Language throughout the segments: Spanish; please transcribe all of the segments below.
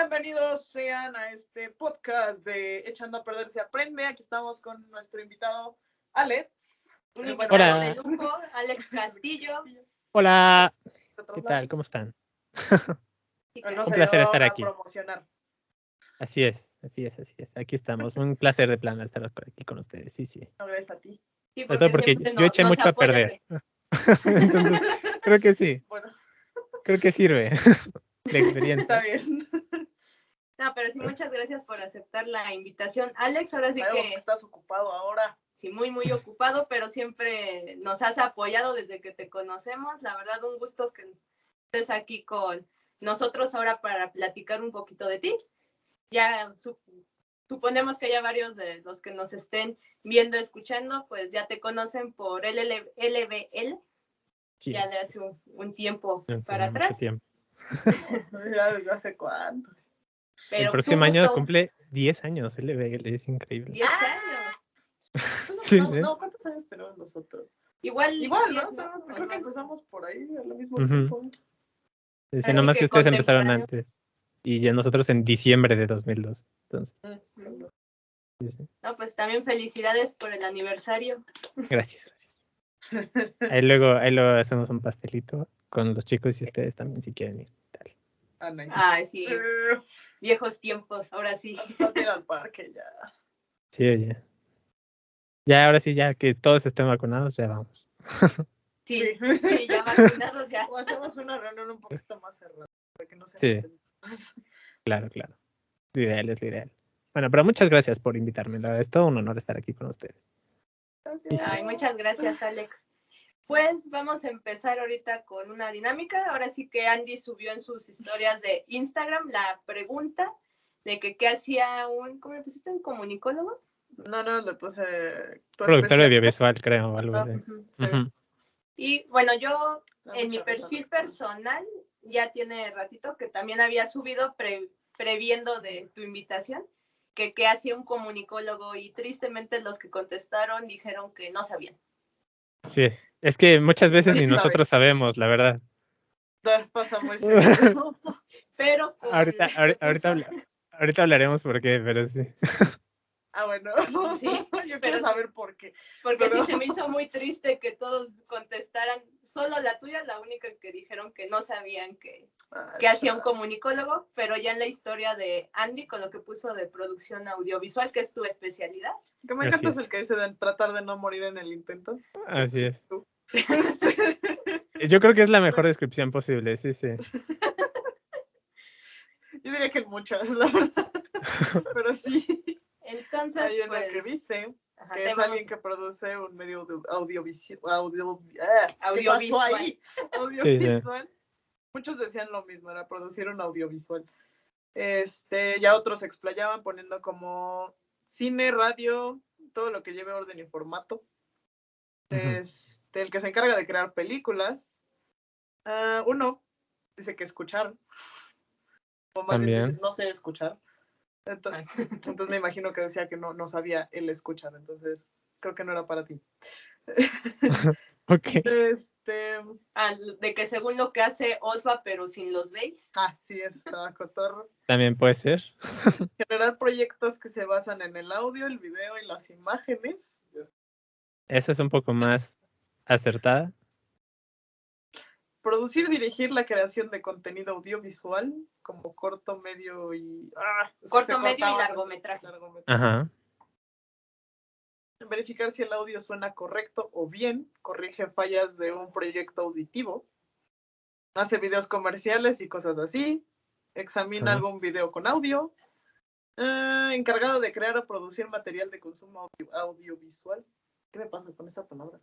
Bienvenidos sean a este podcast de Echando a Perder se Aprende. Aquí estamos con nuestro invitado Alex. Un invitado de lujo, Alex Castillo. Hola, ¿qué tal? ¿Cómo están? Un placer estar aquí. Promocionar. Así es. Aquí estamos. Un placer de plano estar aquí con ustedes. Sí. No, gracias a ti. Sí, Sobre todo porque yo eché mucho a perder. Entonces, creo que sí. Bueno. Creo que sirve de experiencia. Está bien. No, pero sí, muchas gracias por aceptar la invitación. Alex, ahora sí Sabemos que estás ocupado ahora. Sí, muy ocupado, pero siempre nos has apoyado desde que te conocemos. La verdad, un gusto que estés aquí con nosotros ahora para platicar un poquito de ti. Ya suponemos que ya varios de los que nos estén viendo, escuchando, pues ya te conocen por LBL, Sí, ya de hace un tiempo no, para atrás. Mucho tiempo. Ya desde hace cuánto. Pero el próximo año cumple 10 años LBL, es increíble. 10 años. Sí. No, ¿cuántos años tenemos nosotros? Igual, ¿no? Creo que empezamos por ahí al mismo Ujú. tiempo. Sí, nomás que ustedes empezaron antes. Y ya nosotros en diciembre de 2002. Entonces, sí. No, pues también felicidades por el aniversario. Gracias. Ahí luego hacemos un pastelito con los chicos y ustedes también si quieren ir. Tal. Ah, nice. Ay, sí. Viejos tiempos, ahora sí. Vas a ir al parque ya. Sí, oye. Ya, ahora sí, ya que todos estén vacunados, ya vamos. Sí, ya vacunados ya. O hacemos una reunión un poquito más cerrada para que no se Sí. Claro. Lo ideal es lo ideal. Bueno, pero muchas gracias por invitarme. La verdad es todo un honor estar aquí con ustedes. Gracias. Ay, muchas gracias, Alex. Pues vamos a empezar ahorita con una dinámica. Ahora sí que Andy subió en sus historias de Instagram la pregunta de que qué hacía ¿cómo le pusiste? ¿Un comunicólogo? No, le puse... Productor audiovisual, creo, algo así. Sí. Ujú. Y bueno, yo Da en mi mucha risa. perfil personal ya tiene ratito que también había subido previendo de tu invitación que qué hacía un comunicólogo y tristemente los que contestaron dijeron que no sabían. Sí, es que muchas veces ni Nadie sabe. nosotros sabemos, la verdad. Pasa muy seguido. Pero Ahorita hablaremos por qué, pero sí. Ah, bueno. Sí, Yo pero quiero sí. saber por qué. Porque Pero- sí se me hizo muy triste que todos contestaran, solo la tuya, la única que dijeron que no sabían que hacía un comunicólogo, pero ya en la historia de Andy, con lo que puso de producción audiovisual, que es tu especialidad. Que me Así encanta es es. el que dice de tratar de no morir en el intento. Así es. Tú. Yo creo que es la mejor descripción posible, sí. Yo diría que muchas, la verdad. Pero sí. Entonces, Hay una pues, que dice ajá, que te es vamos- alguien que produce un medio audiovisual. Audiovisual. Audiovisual. Muchos decían lo mismo, era producir un audiovisual. Ya otros se explayaban poniendo como cine, radio, todo lo que lleve orden y formato. El que se encarga de crear películas. Uno dice que escuchar. O más bien También. dice, no sé escuchar. Entonces me imagino que decía que no sabía él escuchar, entonces creo que no era para ti. Ok. de que según lo que hace Osva, pero sin los veis. Sí, estaba cotorro. También puede ser. Generar proyectos que se basan en el audio, el video y las imágenes. Esa es un poco más acertada. Producir, dirigir la creación de contenido audiovisual, como corto, medio y... Corto, medio y largometraje. Ajá. Verificar si el audio suena correcto o bien, corrige fallas de un proyecto auditivo, hace videos comerciales y cosas así, examina algún video con audio, encargado de crear o producir material de consumo audiovisual. ¿Qué me pasa con esta palabra?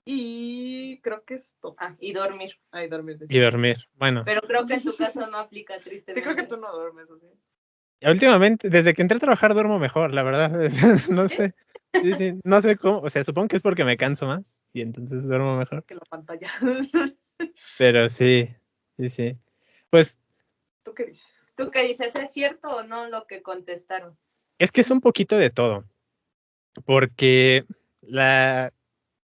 Y creo que es todo. Y dormir. Y dormir. Y dormir, bueno. Pero creo que en tu caso no aplica tristemente. Sí, creo que tú no duermes, ¿o sí? Últimamente, desde que entré a trabajar duermo mejor, la verdad. No sé. Sí, no sé cómo. O sea, supongo que es porque me canso más y entonces duermo mejor. Que la pantalla. Pero sí. Pues ¿Tú qué dices? ¿Tú qué dices? ¿Es cierto o no lo que contestaron? es que es un poquito de todo. Porque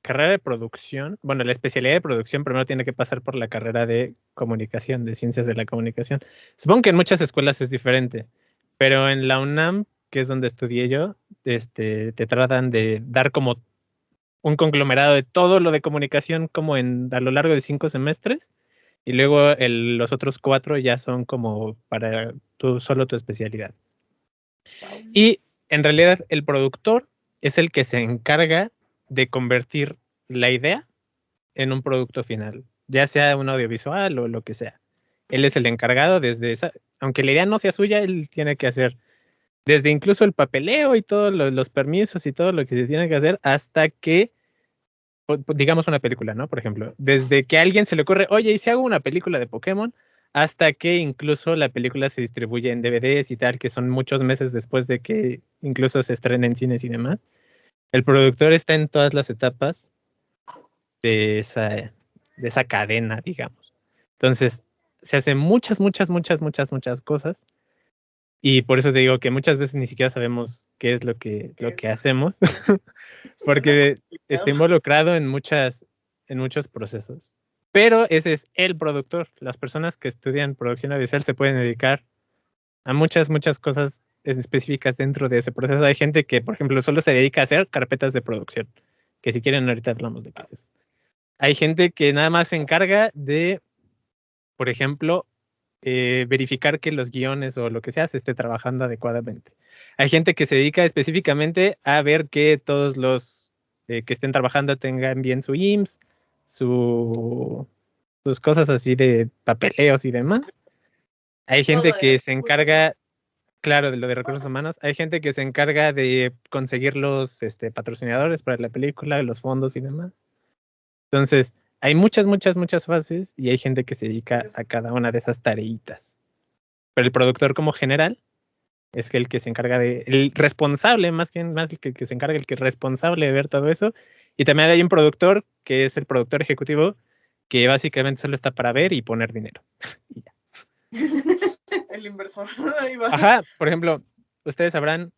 carrera de producción, bueno, la especialidad de producción primero tiene que pasar por la carrera de comunicación, de ciencias de la comunicación. Supongo que en muchas escuelas es diferente, pero en la UNAM, que es donde estudié yo, te tratan de dar como un conglomerado de todo lo de comunicación como a lo largo de 5 semestres, y luego los otros 4 ya son como para solo tu especialidad. Y en realidad el productor es el que se encarga de convertir la idea en un producto final, ya sea un audiovisual o lo que sea. Él es el encargado desde aunque la idea no sea suya, él tiene que hacer desde incluso el papeleo y todos los permisos y todo lo que se tiene que hacer hasta que, digamos una película, ¿no? Por ejemplo, desde que a alguien se le ocurre, oye, ¿y si hago una película de Pokémon? Hasta que incluso la película se distribuye en DVDs y tal, que son muchos meses después de que incluso se estrena en cines y demás. El productor está en todas las etapas de esa cadena, digamos. Entonces, se hacen muchas cosas. Y por eso te digo que muchas veces ni siquiera sabemos qué es lo que hacemos, porque está involucrado en muchos procesos. Pero ese es el productor. Las personas que estudian producción audiovisual se pueden dedicar a muchas cosas específicas dentro de ese proceso. Hay gente que, por ejemplo, solo se dedica a hacer carpetas de producción, que si quieren ahorita hablamos de qué es eso. Hay gente que nada más se encarga de, por ejemplo, verificar que los guiones o lo que sea se esté trabajando adecuadamente. Hay gente que se dedica específicamente a ver que todos los que estén trabajando tengan bien su IMSS, sus cosas así de papeleos y demás. Hay gente que se encarga, claro, de lo de recursos humanos. Hay gente que se encarga de conseguir los patrocinadores para la película, los fondos y demás. Entonces, hay muchas fases y hay gente que se dedica a cada una de esas tareitas. Pero el productor como general es el que se encarga el responsable, más el que se encarga, el que es responsable de ver todo eso. Y también hay un productor que es el productor ejecutivo, que básicamente solo está para ver y poner dinero. Y ya. El inversor. Ahí va. Ajá, por ejemplo, ustedes sabrán,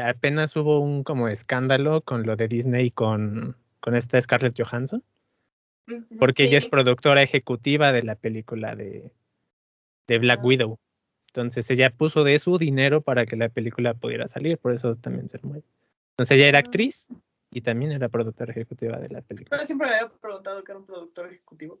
apenas hubo un como escándalo con lo de Disney con esta Scarlett Johansson, porque ella es productora ejecutiva de la película de Black Widow. Entonces ella puso de su dinero para que la película pudiera salir, por eso también se mueve. Entonces ella era actriz y también era productora ejecutiva de la película. Yo siempre me había preguntado qué era un productor ejecutivo.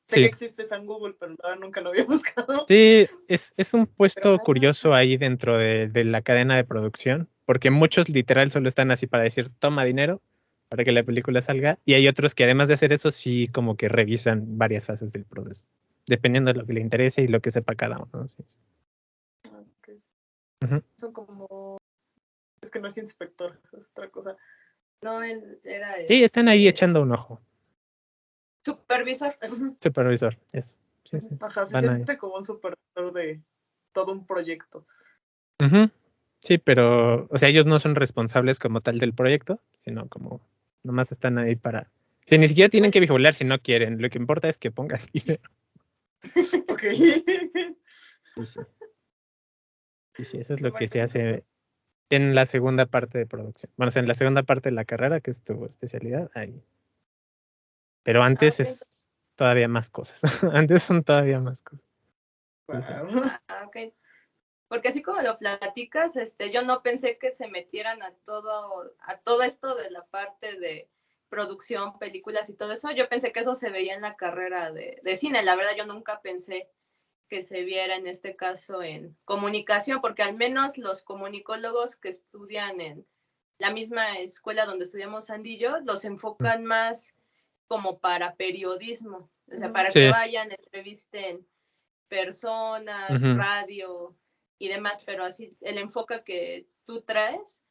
Sé que existe San Google, pero nunca lo había buscado. Sí, es un puesto curioso ahí dentro de la cadena de producción, porque muchos literal solo están así para decir, toma dinero para que la película salga, y hay otros que además de hacer eso, sí como que revisan varias fases del proceso, dependiendo de lo que le interese y lo que sepa cada uno, ¿no? Sí. Okay. Son como... Es que no es inspector, es otra cosa. No, él era... Sí, están ahí echando un ojo. Supervisor. Supervisor, eso. Sí. Ajá, se siente como un supervisor de todo un proyecto. Sí, pero, o sea, ellos no son responsables como tal del proyecto, sino como nomás están ahí para... Si ni siquiera tienen que vigilar si no quieren, lo que importa es que pongan dinero. Ok. Sí, eso es lo que se hace en la segunda parte de producción. Bueno, o sea, en la segunda parte de la carrera, que es tu especialidad, ahí. Pero antes es todavía más cosas. Antes son todavía más cosas. Wow. Ok. Porque así como lo platicas, yo no pensé que se metieran a todo esto de la parte de producción, películas y todo eso. Yo pensé que eso se veía en la carrera de cine. La verdad, yo nunca pensé que se viera en este caso en comunicación, porque al menos los comunicólogos que estudian en la misma escuela donde estudiamos Andillo, los enfocan más como para periodismo, o sea, para que vayan, entrevisten personas, radio y demás, pero así el enfoque que tú traes,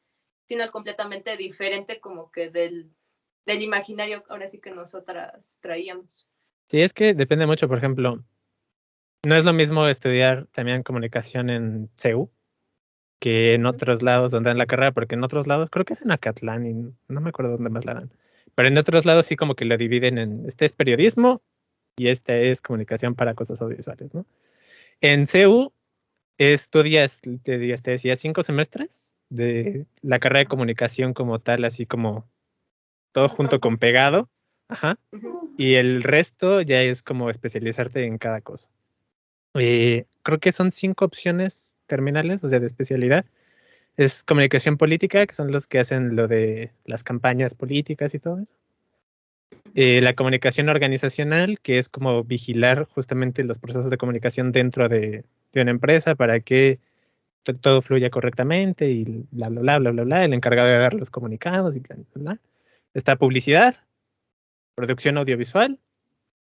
sí no es completamente diferente como que del imaginario ahora sí que nosotras traíamos. Sí, es que depende mucho, por ejemplo, no es lo mismo estudiar también comunicación en CEU que en otros lados donde dan la carrera, porque en otros lados, creo que es en Acatlán y no me acuerdo dónde más la dan, pero en otros lados sí como que lo dividen en, este es periodismo y este es comunicación para cosas audiovisuales, ¿no? En CEU estudias, te decía, 5 semestres de la carrera de comunicación como tal, así como todo junto con pegado. Ajá. Ujú. Y el resto ya es como especializarte en cada cosa. Creo que son 5 opciones terminales, o sea, de especialidad. Es comunicación política, que son los que hacen lo de las campañas políticas y todo eso. La comunicación organizacional, que es como vigilar justamente los procesos de comunicación dentro de una empresa para que todo fluya correctamente y bla, bla, bla, bla, bla, bla, el encargado de dar los comunicados y bla, bla, bla. Está publicidad, producción audiovisual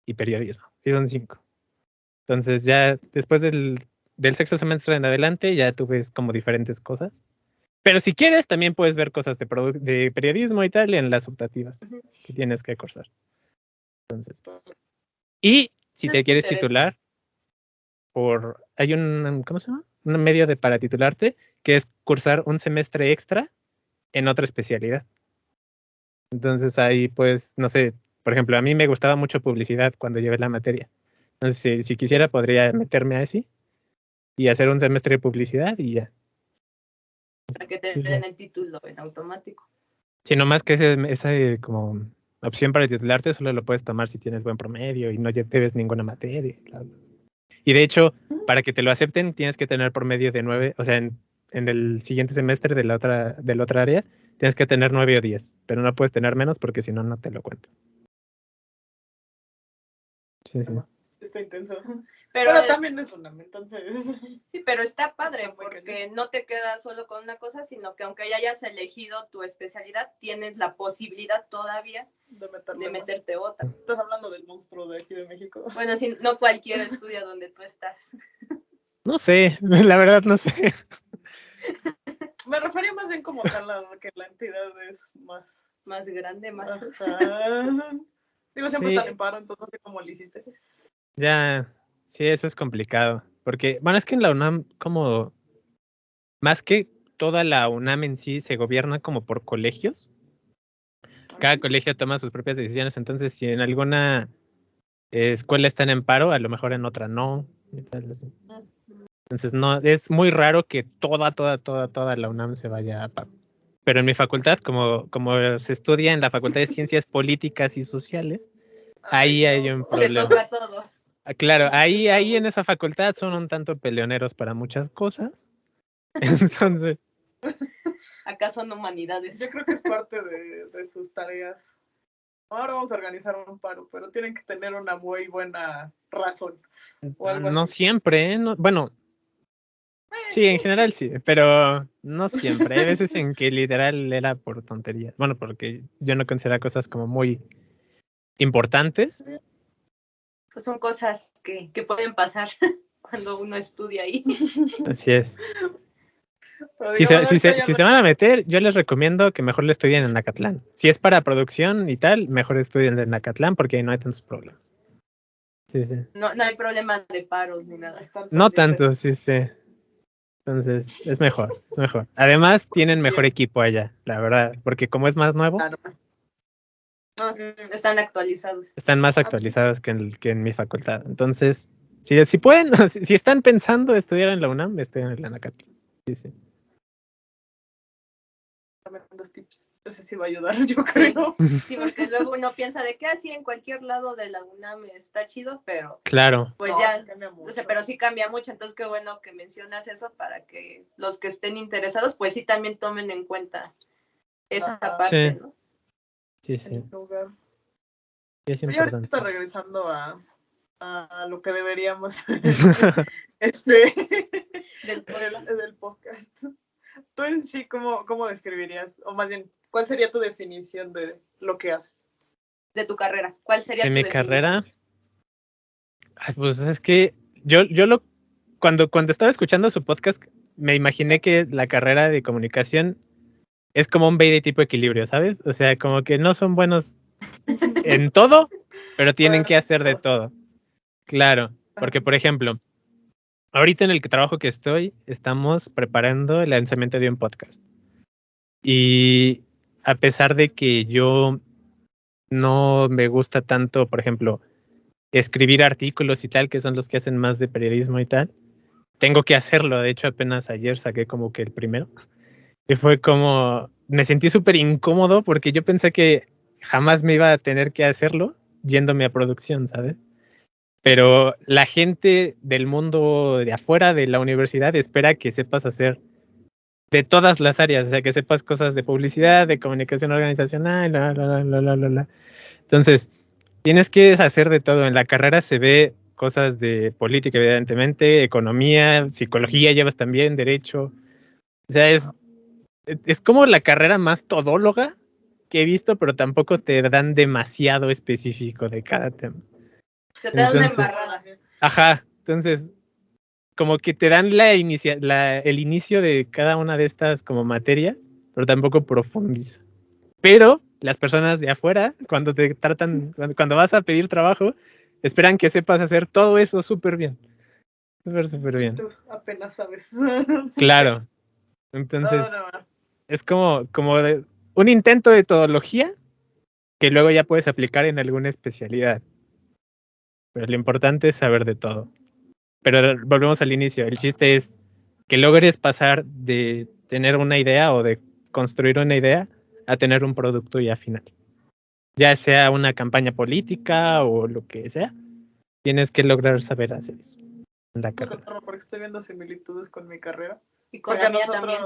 y periodismo. Sí, son 5. Entonces ya después del sexto semestre en adelante ya tú ves como diferentes cosas. Pero si quieres, también puedes ver cosas de periodismo y tal en las optativas que tienes que cursar. Entonces, y si te Es quieres interesante. titular, hay ¿cómo se llama? Un medio para titularte, que es cursar un semestre extra en otra especialidad. Entonces ahí pues, no sé, por ejemplo, a mí me gustaba mucho publicidad cuando llevé la materia. Entonces, si quisiera, podría meterme a ese y hacer un semestre de publicidad y ya. Para que te Sí, den sí. el título en automático. Si no más que esa como opción para titularte solo lo puedes tomar si tienes buen promedio y no debes ninguna materia. Bla, bla. Y de hecho, para que te lo acepten, tienes que tener promedio de 9, o sea, en el siguiente semestre de la otra área, tienes que tener 9 o 10, pero no puedes tener menos porque si no, no te lo cuento. Sí, sí. Está intenso. Pero Pero también es una, entonces. sí, pero está padre Está muy porque no te quedas solo con una cosa, sino que aunque ya hayas elegido tu especialidad, tienes la posibilidad todavía de meterte otra. Estás hablando del monstruo de aquí de México. Bueno, si no cualquiera estudia donde tú estás. No sé, la verdad no sé. Me refería más bien como tal a que la entidad es más. Más grande, más. Ajá. Digo, siempre Sí. están en paro, entonces no sé cómo le hiciste. Ya, sí, eso es complicado. Porque, bueno, es que en la UNAM, como, más que toda la UNAM en sí, se gobierna como por colegios. Cada colegio toma sus propias decisiones, entonces si en alguna escuela están en paro, a lo mejor en otra no. Y tal, así. Entonces no, es muy raro que toda la UNAM se vaya a paro. Pero en mi facultad, como se estudia en la Facultad de Ciencias Políticas y Sociales, ahí hay un Te problema. toca todo. Claro, ahí en esa facultad son un tanto peleoneros para muchas cosas. Entonces, Acá son humanidades. Yo creo que es parte de sus tareas. Ahora vamos a organizar un paro, pero tienen que tener una muy buena razón. O algo no así. siempre, ¿eh? No, bueno, sí, en general sí, pero no siempre. Hay veces en que literal era por tonterías. Bueno, porque yo no considero cosas como muy importantes. Pues son cosas que pueden pasar cuando uno estudia ahí. Así es. Pero Si digamos, ahorita ya se van a meter, yo les recomiendo que mejor lo estudien en Acatlán. Si es para producción y tal, mejor estudien en Acatlán porque ahí no hay tantos problemas. Sí, sí. No hay problema de paros ni nada. No tanto, sí, sí. Entonces, es mejor, es mejor. Además, tienen mejor equipo allá, la verdad, porque como es más nuevo, Están actualizados. están más actualizados que en mi facultad. Entonces, si pueden, si están pensando estudiar en la UNAM, estudien en la Acatlán. Sí, sí. Tremendos tips. Ese sí va a ayudar, yo creo. Sí, porque luego uno piensa de que así en cualquier lado de la UNAM está chido, pero Claro. pues No, ya, sí cambia mucho. o sea, pero sí cambia mucho, entonces qué bueno que mencionas eso para que los que estén interesados, pues sí también tomen en cuenta esa parte, Sí. ¿no? Sí, sí. El lugar. Sí, es Y importante. ahorita regresando a lo que deberíamos del podcast. Tú en sí, ¿cómo describirías? O más bien, ¿cuál sería tu definición de lo que haces? De tu carrera, ¿cuál sería De tu mi definición? carrera, pues es que cuando estaba escuchando su podcast, me imaginé que la carrera de comunicación es como un baby tipo equilibrio, ¿sabes? O sea, como que no son buenos en todo, pero tienen que hacer de todo. Claro, porque por ejemplo, ahorita en el trabajo que estoy, estamos preparando el lanzamiento de un podcast. Y a pesar de que yo no me gusta tanto, por ejemplo, escribir artículos y tal, que son los que hacen más de periodismo y tal, tengo que hacerlo. De hecho, apenas ayer saqué como que el primero. Y fue como, me sentí súper incómodo porque yo pensé que jamás me iba a tener que hacerlo yéndome a producción, ¿sabes? Pero la gente del mundo de afuera de la universidad espera que sepas hacer de todas las áreas, o sea, que sepas cosas de publicidad, de comunicación organizacional, la. Entonces, tienes que hacer de todo. En la carrera se ve cosas de política, evidentemente, economía, psicología llevas también, derecho. O sea, es como la carrera más todóloga que he visto, pero tampoco te dan demasiado específico de cada tema. Se te da una Entonces, embarrada. Ajá, entonces, como que te dan el inicio de cada una de estas como materias, pero tampoco profundiza. Pero las personas de afuera, cuando te tratan, cuando vas a pedir trabajo, esperan que sepas hacer todo eso súper bien. Súper bien. Tú apenas sabes. Claro. Entonces, No. es como un intento de todología que luego ya puedes aplicar en alguna especialidad. Pero lo importante es saber de todo. Pero volvemos al inicio. El chiste es que logres pasar de tener una idea o de construir una idea a tener un producto ya final. Ya sea una campaña política o lo que sea, tienes que lograr saber hacer eso en la carrera. Porque estoy viendo similitudes con mi carrera. Y con Porque la mía también.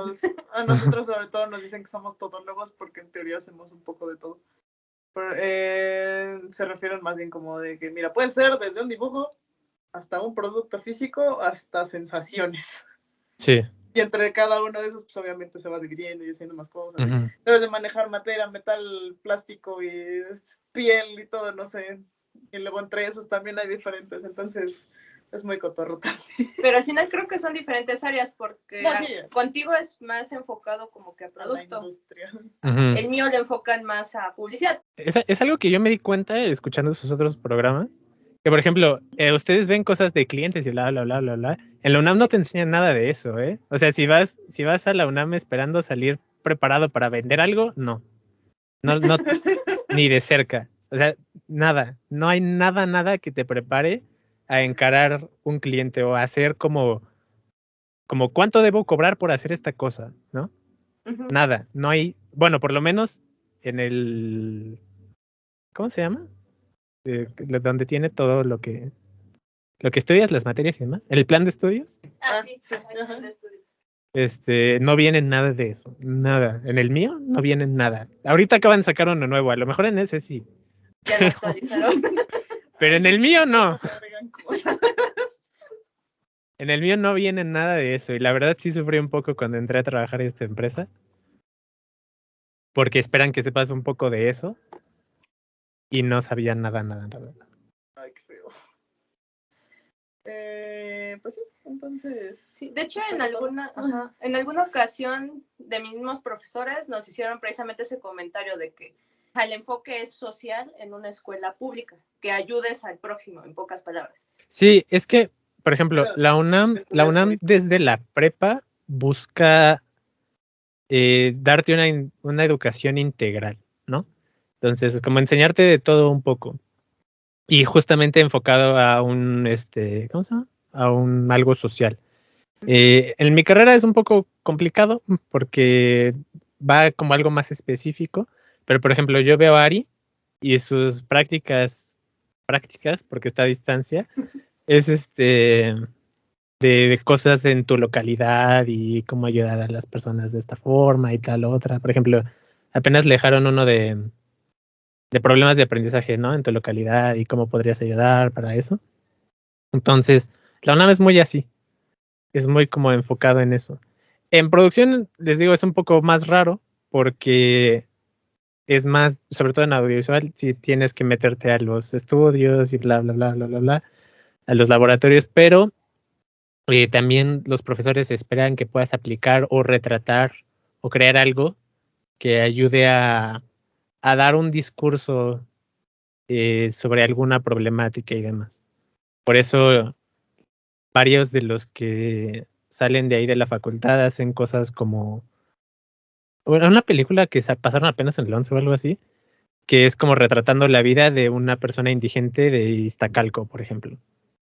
a nosotros sobre todo nos dicen que somos todólogos porque en teoría hacemos un poco de todo. Pero, se refieren más bien como de que, mira, puede ser desde un dibujo hasta un producto físico hasta sensaciones. Sí. Y entre cada uno de esos, pues obviamente se va dividiendo y haciendo más cosas. Uh-huh. Debes de manejar madera, metal, plástico y piel y todo, no sé. Y luego entre esos también hay diferentes, entonces es muy cotorro también. Pero al final creo que son diferentes áreas porque No, sí. Contigo es más enfocado como que a A la producto. industria. Uh-huh. El mío le enfocan más a publicidad. Es algo que yo me di cuenta escuchando sus otros programas. Que, por ejemplo, ustedes ven cosas de clientes y bla. En la UNAM no te enseñan nada de eso, ¿eh? O sea, si vas a la UNAM esperando salir preparado para vender algo, no, ni de cerca. O sea, nada. No hay nada que te prepare a encarar un cliente o a hacer como cuánto debo cobrar por hacer esta cosa, ¿no? Uh-huh. Nada. No hay, bueno, por lo menos en el, ¿cómo se llama? Donde tiene todo lo que estudias, las materias y demás, el plan de estudios, Sí. El plan de estudio. no viene nada de eso, nada. En el mío no viene nada. Ahorita acaban de sacar uno nuevo, a lo mejor en ese sí. Ya lo actualizaron. Pero en el mío no. Agregan cosas. En el mío no viene nada de eso. Y la verdad sí sufrí un poco cuando entré a trabajar en esta empresa. Porque esperan que sepas un poco de eso. Y no sabía nada. Ay, qué feo. Pues sí, entonces. Sí, de hecho, en alguna ocasión de mismos profesores nos hicieron precisamente ese comentario de que el enfoque es social en una escuela pública, que ayudes al prójimo, en pocas palabras. Sí, es que, por ejemplo, la UNAM desde la prepa busca darte una educación integral, ¿no? Entonces, como enseñarte de todo un poco. Y justamente enfocado a un, ¿cómo se llama? A un algo social. En mi carrera es un poco complicado porque va como algo más específico, pero por ejemplo yo veo a Ari y sus prácticas, porque está a distancia, es de cosas en tu localidad y cómo ayudar a las personas de esta forma y tal otra. Por ejemplo, apenas le dejaron uno de problemas de aprendizaje, ¿no? En tu localidad y cómo podrías ayudar para eso. Entonces, la UNAM es muy así. Es muy como enfocado en eso. En producción, les digo, es un poco más raro porque es más, sobre todo en audiovisual, si tienes que meterte a los estudios y bla, a los laboratorios, pero también los profesores esperan que puedas aplicar o retratar o crear algo que ayude a dar un discurso sobre alguna problemática y demás. Por eso varios de los que salen de ahí de la facultad hacen cosas como una película que pasaron apenas en el 11 o algo así, que es como retratando la vida de una persona indigente de Iztacalco, por ejemplo.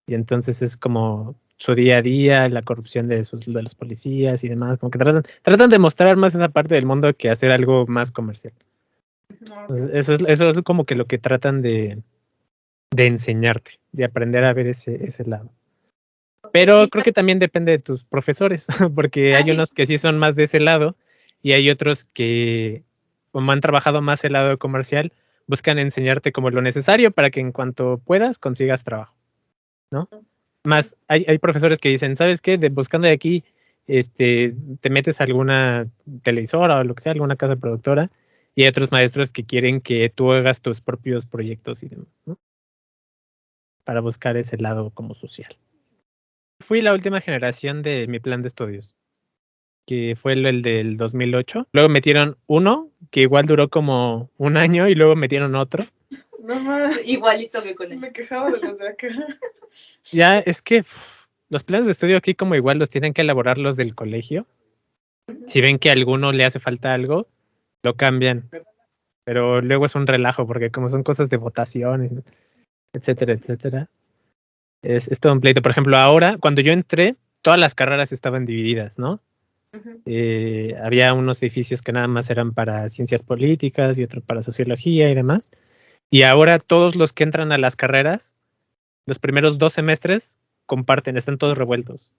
Y entonces es como su día a día, la corrupción de los policías y demás, como que tratan de mostrar más esa parte del mundo que hacer algo más comercial. No, Entonces, eso es como que lo que tratan de enseñarte, de aprender a ver ese lado. Pero creo que también depende de tus profesores, porque hay sí. unos que sí son más de ese lado y hay otros que, como han trabajado más el lado comercial, buscan enseñarte como lo necesario para que en cuanto puedas consigas trabajo, ¿no? Más, hay profesores que dicen, ¿sabes qué? Buscando de aquí, te metes a alguna televisora o lo que sea, alguna casa productora, y hay otros maestros que quieren que tú hagas tus propios proyectos y demás, ¿no? Para buscar ese lado como social. Fui la última generación de mi plan de estudios, que fue el del 2008. Luego metieron uno, que igual duró como un año, y luego metieron otro. no más. Igualito que con él. Me quejaba de los de acá. Ya, es que los planes de estudio aquí como igual los tienen que elaborar los del colegio. Si ven que a alguno le hace falta algo, lo cambian. Pero luego es un relajo, porque como son cosas de votación, etcétera, etcétera. Es todo un pleito. Por ejemplo, ahora, cuando yo entré, todas las carreras estaban divididas, ¿no? Había unos edificios que nada más eran para ciencias políticas y otros para sociología y demás. Y ahora todos los que entran a las carreras, los primeros 2 semestres, comparten, están todos revueltos.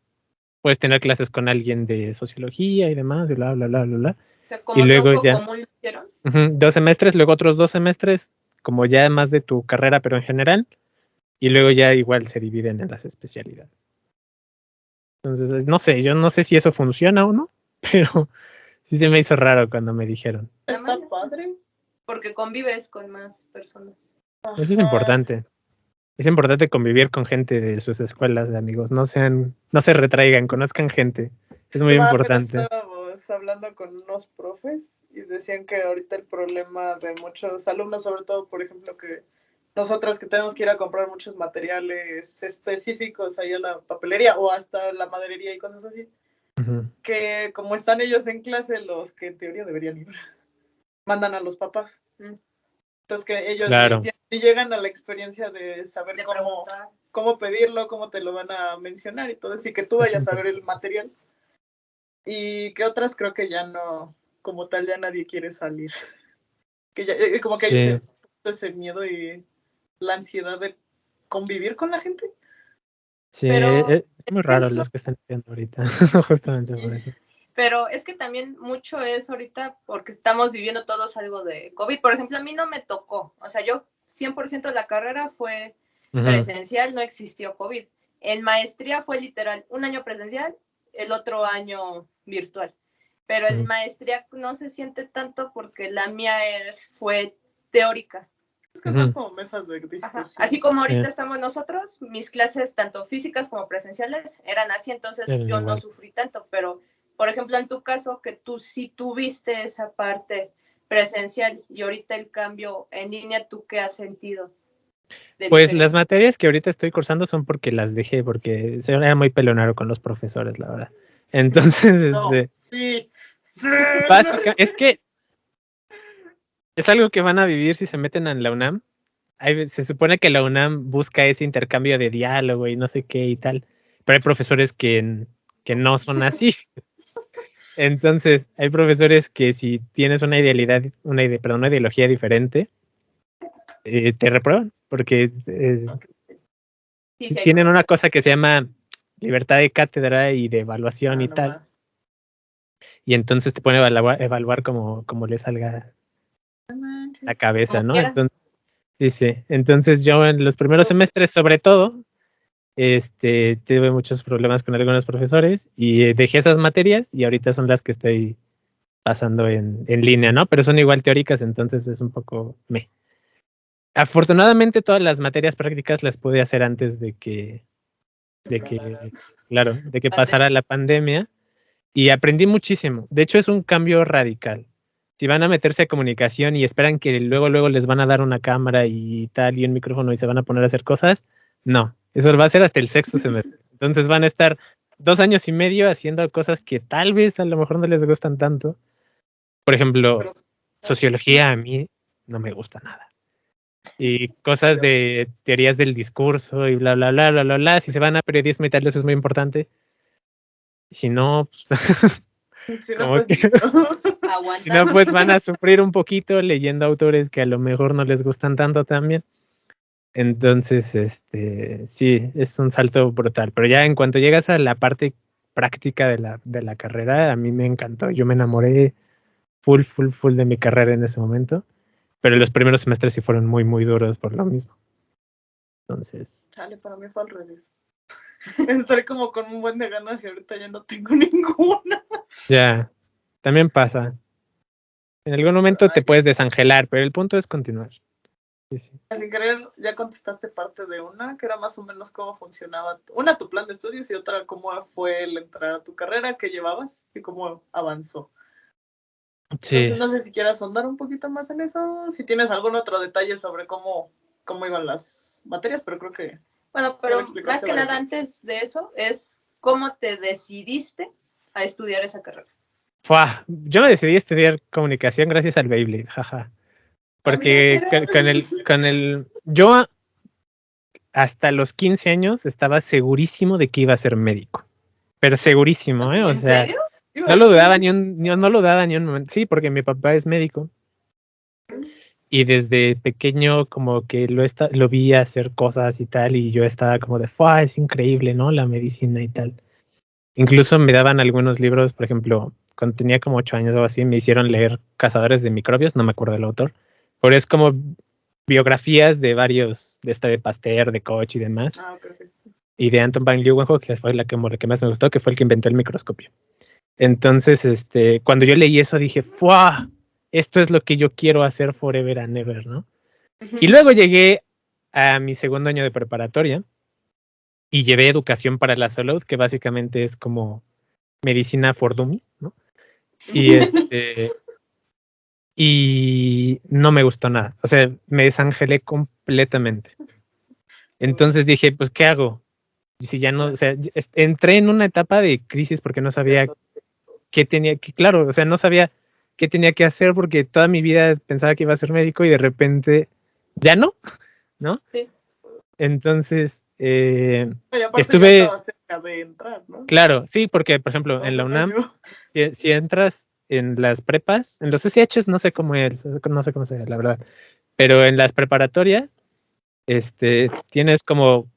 Puedes tener clases con alguien de sociología y demás, y bla, bla, bla, bla, bla. O sea, como y luego tronco ya común lo hicieron. 2 semestres, luego otros 2 semestres, como ya más de tu carrera, pero en general, y luego ya igual se dividen en las especialidades. Entonces, no sé, yo no sé si eso funciona o no, pero sí se me hizo raro cuando me dijeron. Está padre. Porque convives con más personas. Eso es importante. Es importante convivir con gente de sus escuelas, de amigos. No se retraigan, conozcan gente. Es muy importante. Estábamos hablando con unos profes y decían que ahorita el problema de muchos alumnos, sobre todo, por ejemplo, que nosotros que tenemos que ir a comprar muchos materiales específicos ahí a la papelería o hasta la maderería y cosas así, que como están ellos en clase, los que en teoría deberían ir, mandan a los papás. Entonces que ellos ni llegan a la experiencia de saber cómo pedirlo, cómo te lo van a mencionar y todo eso, y que tú vayas a ver el material. Y que otras creo que ya no, como tal, ya nadie quiere salir. Que ya, como que hay ese miedo y la ansiedad de convivir con la gente. Sí, pero es muy raro los que están estudiando ahorita, justamente por eso. Pero es que también mucho es ahorita porque estamos viviendo todos algo de COVID. Por ejemplo, a mí no me tocó. O sea, yo 100% de la carrera fue presencial, no existió COVID. En maestría fue literal 1 año presencial, el otro año virtual. Pero en maestría no se siente tanto porque la mía fue teórica. Es que no es como mesas de discusión. Así como ahorita estamos nosotros, mis clases, tanto físicas como presenciales, eran así, entonces yo no sufrí tanto, pero por ejemplo, en tu caso, que tú sí tuviste esa parte presencial y ahorita el cambio en línea, ¿tú qué has sentido? Pues las materias que ahorita estoy cursando son porque las dejé, porque era muy pelonero con los profesores, la verdad. Entonces, básica, es que es algo que van a vivir si se meten en la UNAM. Se supone que la UNAM busca ese intercambio de diálogo y no sé qué y tal, pero hay profesores que no son así. Entonces, hay profesores que si tienes una ideología diferente, te reprueban, porque tienen una cosa que se llama libertad de cátedra y de evaluación y tal. Y entonces te ponen a evaluar como le salga la cabeza, ¿no? Entonces yo en los primeros semestres, sobre todo, tuve muchos problemas con algunos profesores y dejé esas materias y ahorita son las que estoy pasando en línea, ¿no? Pero son igual teóricas, entonces es un poco Afortunadamente todas las materias prácticas las pude hacer antes de que pasara la pandemia y aprendí muchísimo. De hecho, es un cambio radical. Si van a meterse a comunicación y esperan que luego les van a dar una cámara y tal y un micrófono y se van a poner a hacer cosas, no. Eso va a ser hasta el 6º semestre. Entonces van a estar 2 años y medio haciendo cosas que tal vez a lo mejor no les gustan tanto. Por ejemplo, sociología a mí no me gusta nada. Y cosas de teorías del discurso y bla, bla, bla, bla, bla, bla. Si se van a periodismo y tal, eso es muy importante. Si no, pues, Si no, pues van a sufrir un poquito leyendo autores que a lo mejor no les gustan tanto también. Entonces, sí, es un salto brutal. Pero ya en cuanto llegas a la parte práctica de la carrera, a mí me encantó. Yo me enamoré full de mi carrera en ese momento. Pero los primeros semestres sí fueron muy, muy duros por lo mismo. Entonces. Chale, para mí fue al revés. Entré como con un buen de ganas y ahorita ya no tengo ninguna. Ya, también pasa. En algún momento te puedes desangelar, pero el punto es continuar. Sí. Sin querer, ya contestaste parte de una, que era más o menos cómo funcionaba. Una, tu plan de estudios, y otra, cómo fue el entrar a tu carrera, qué llevabas y cómo avanzó. Sí. Entonces, no sé si quieras sondar un poquito más en eso, si tienes algún otro detalle sobre cómo iban las materias, pero creo que... Bueno, pero más que nada antes de eso es cómo te decidiste a estudiar esa carrera. Yo me decidí a estudiar comunicación gracias al Beyblade, jaja. Porque yo hasta los 15 años estaba segurísimo de que iba a ser médico. Pero segurísimo, ¿eh? O sea, serio? No lo dudaba ni un momento. Sí, porque mi papá es médico. Y desde pequeño como que lo vi hacer cosas y tal, y yo estaba como de, es increíble, ¿no? La medicina y tal. Incluso me daban algunos libros, por ejemplo, cuando tenía como 8 años o algo así, me hicieron leer Cazadores de Microbios, no me acuerdo del autor, pero es como biografías de varios, de Pasteur, de Koch y demás. Okay. Y de Anton van Leeuwenhoek, que fue la que más me gustó, que fue el que inventó el microscopio. Entonces, cuando yo leí eso dije, esto es lo que yo quiero hacer forever and ever, ¿no? Y luego llegué a mi segundo año de preparatoria y llevé educación para la salud, que básicamente es como medicina for dummies, ¿no? Y no me gustó nada. O sea, me desangelé completamente. Entonces dije, pues, ¿qué hago? Y si ya no, o sea, entré en una etapa de crisis porque no sabía qué tenía que, claro, o sea, no sabía qué tenía que hacer porque toda mi vida pensaba que iba a ser médico y de repente ya no, ¿no? Sí. Entonces, estuve... Ya estaba cerca de entrar, ¿no? Claro, sí, porque, por ejemplo, en la UNAM, si entras en las prepas, en los SHs no sé cómo sea, la verdad, pero en las preparatorias, tienes como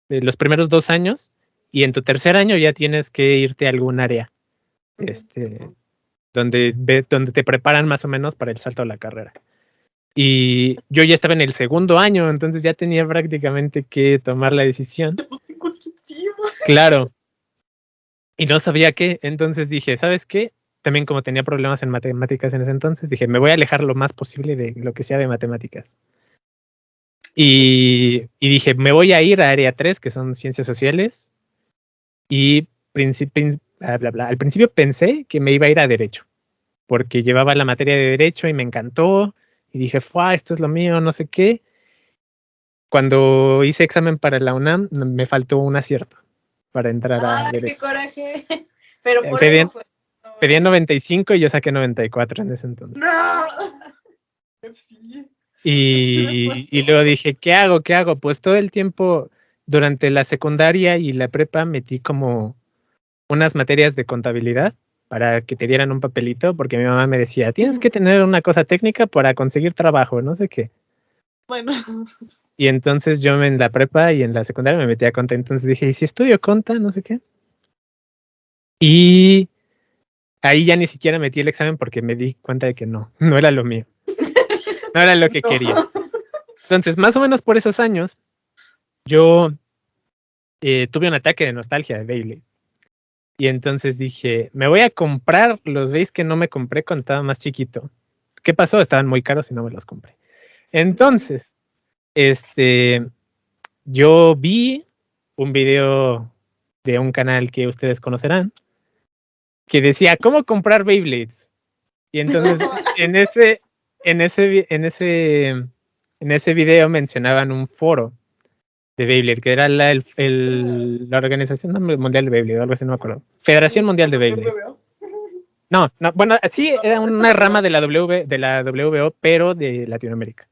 los primeros 2 años y en tu tercer año ya tienes que irte a algún área, donde te preparan más o menos para el salto a la carrera. Y yo ya estaba en el segundo año, entonces ya tenía prácticamente que tomar la decisión. Claro. Y no sabía qué, entonces dije, ¿sabes qué? También como tenía problemas en matemáticas en ese entonces, dije, me voy a alejar lo más posible de lo que sea de matemáticas. Y dije, me voy a ir a área 3, que son ciencias sociales, y al principio pensé que me iba a ir a derecho, porque llevaba la materia de derecho y me encantó, y dije, esto es lo mío, no sé qué. Cuando hice examen para la UNAM, me faltó un acierto para entrar a derecho. ¡Qué coraje! Pero por pedían 95 y yo saqué 94 en ese entonces. ¡No! Y luego dije, ¿qué hago? Pues todo el tiempo durante la secundaria y la prepa metí como unas materias de contabilidad para que te dieran un papelito, porque mi mamá me decía, tienes que tener una cosa técnica para conseguir trabajo, no sé qué. Bueno. Y entonces yo en la prepa y en la secundaria me metí a conta, entonces dije, ¿y si estudio conta? No sé qué. Y ahí ya ni siquiera metí el examen porque me di cuenta de que no era lo mío. No era lo que quería. Entonces, más o menos por esos años, yo tuve un ataque de nostalgia de Beyblade. Y entonces dije, me voy a comprar los Beys que no me compré cuando estaba más chiquito. ¿Qué pasó? Estaban muy caros y no me los compré. Entonces, yo vi un video de un canal que ustedes conocerán que decía, ¿cómo comprar Beyblades? Y entonces, en ese video mencionaban un foro de Beyblade, que era la Organización Mundial de Beyblade, algo así, no me acuerdo. Federación Mundial de Beyblade. No, bueno, sí, era una rama de la WBO, pero de Latinoamérica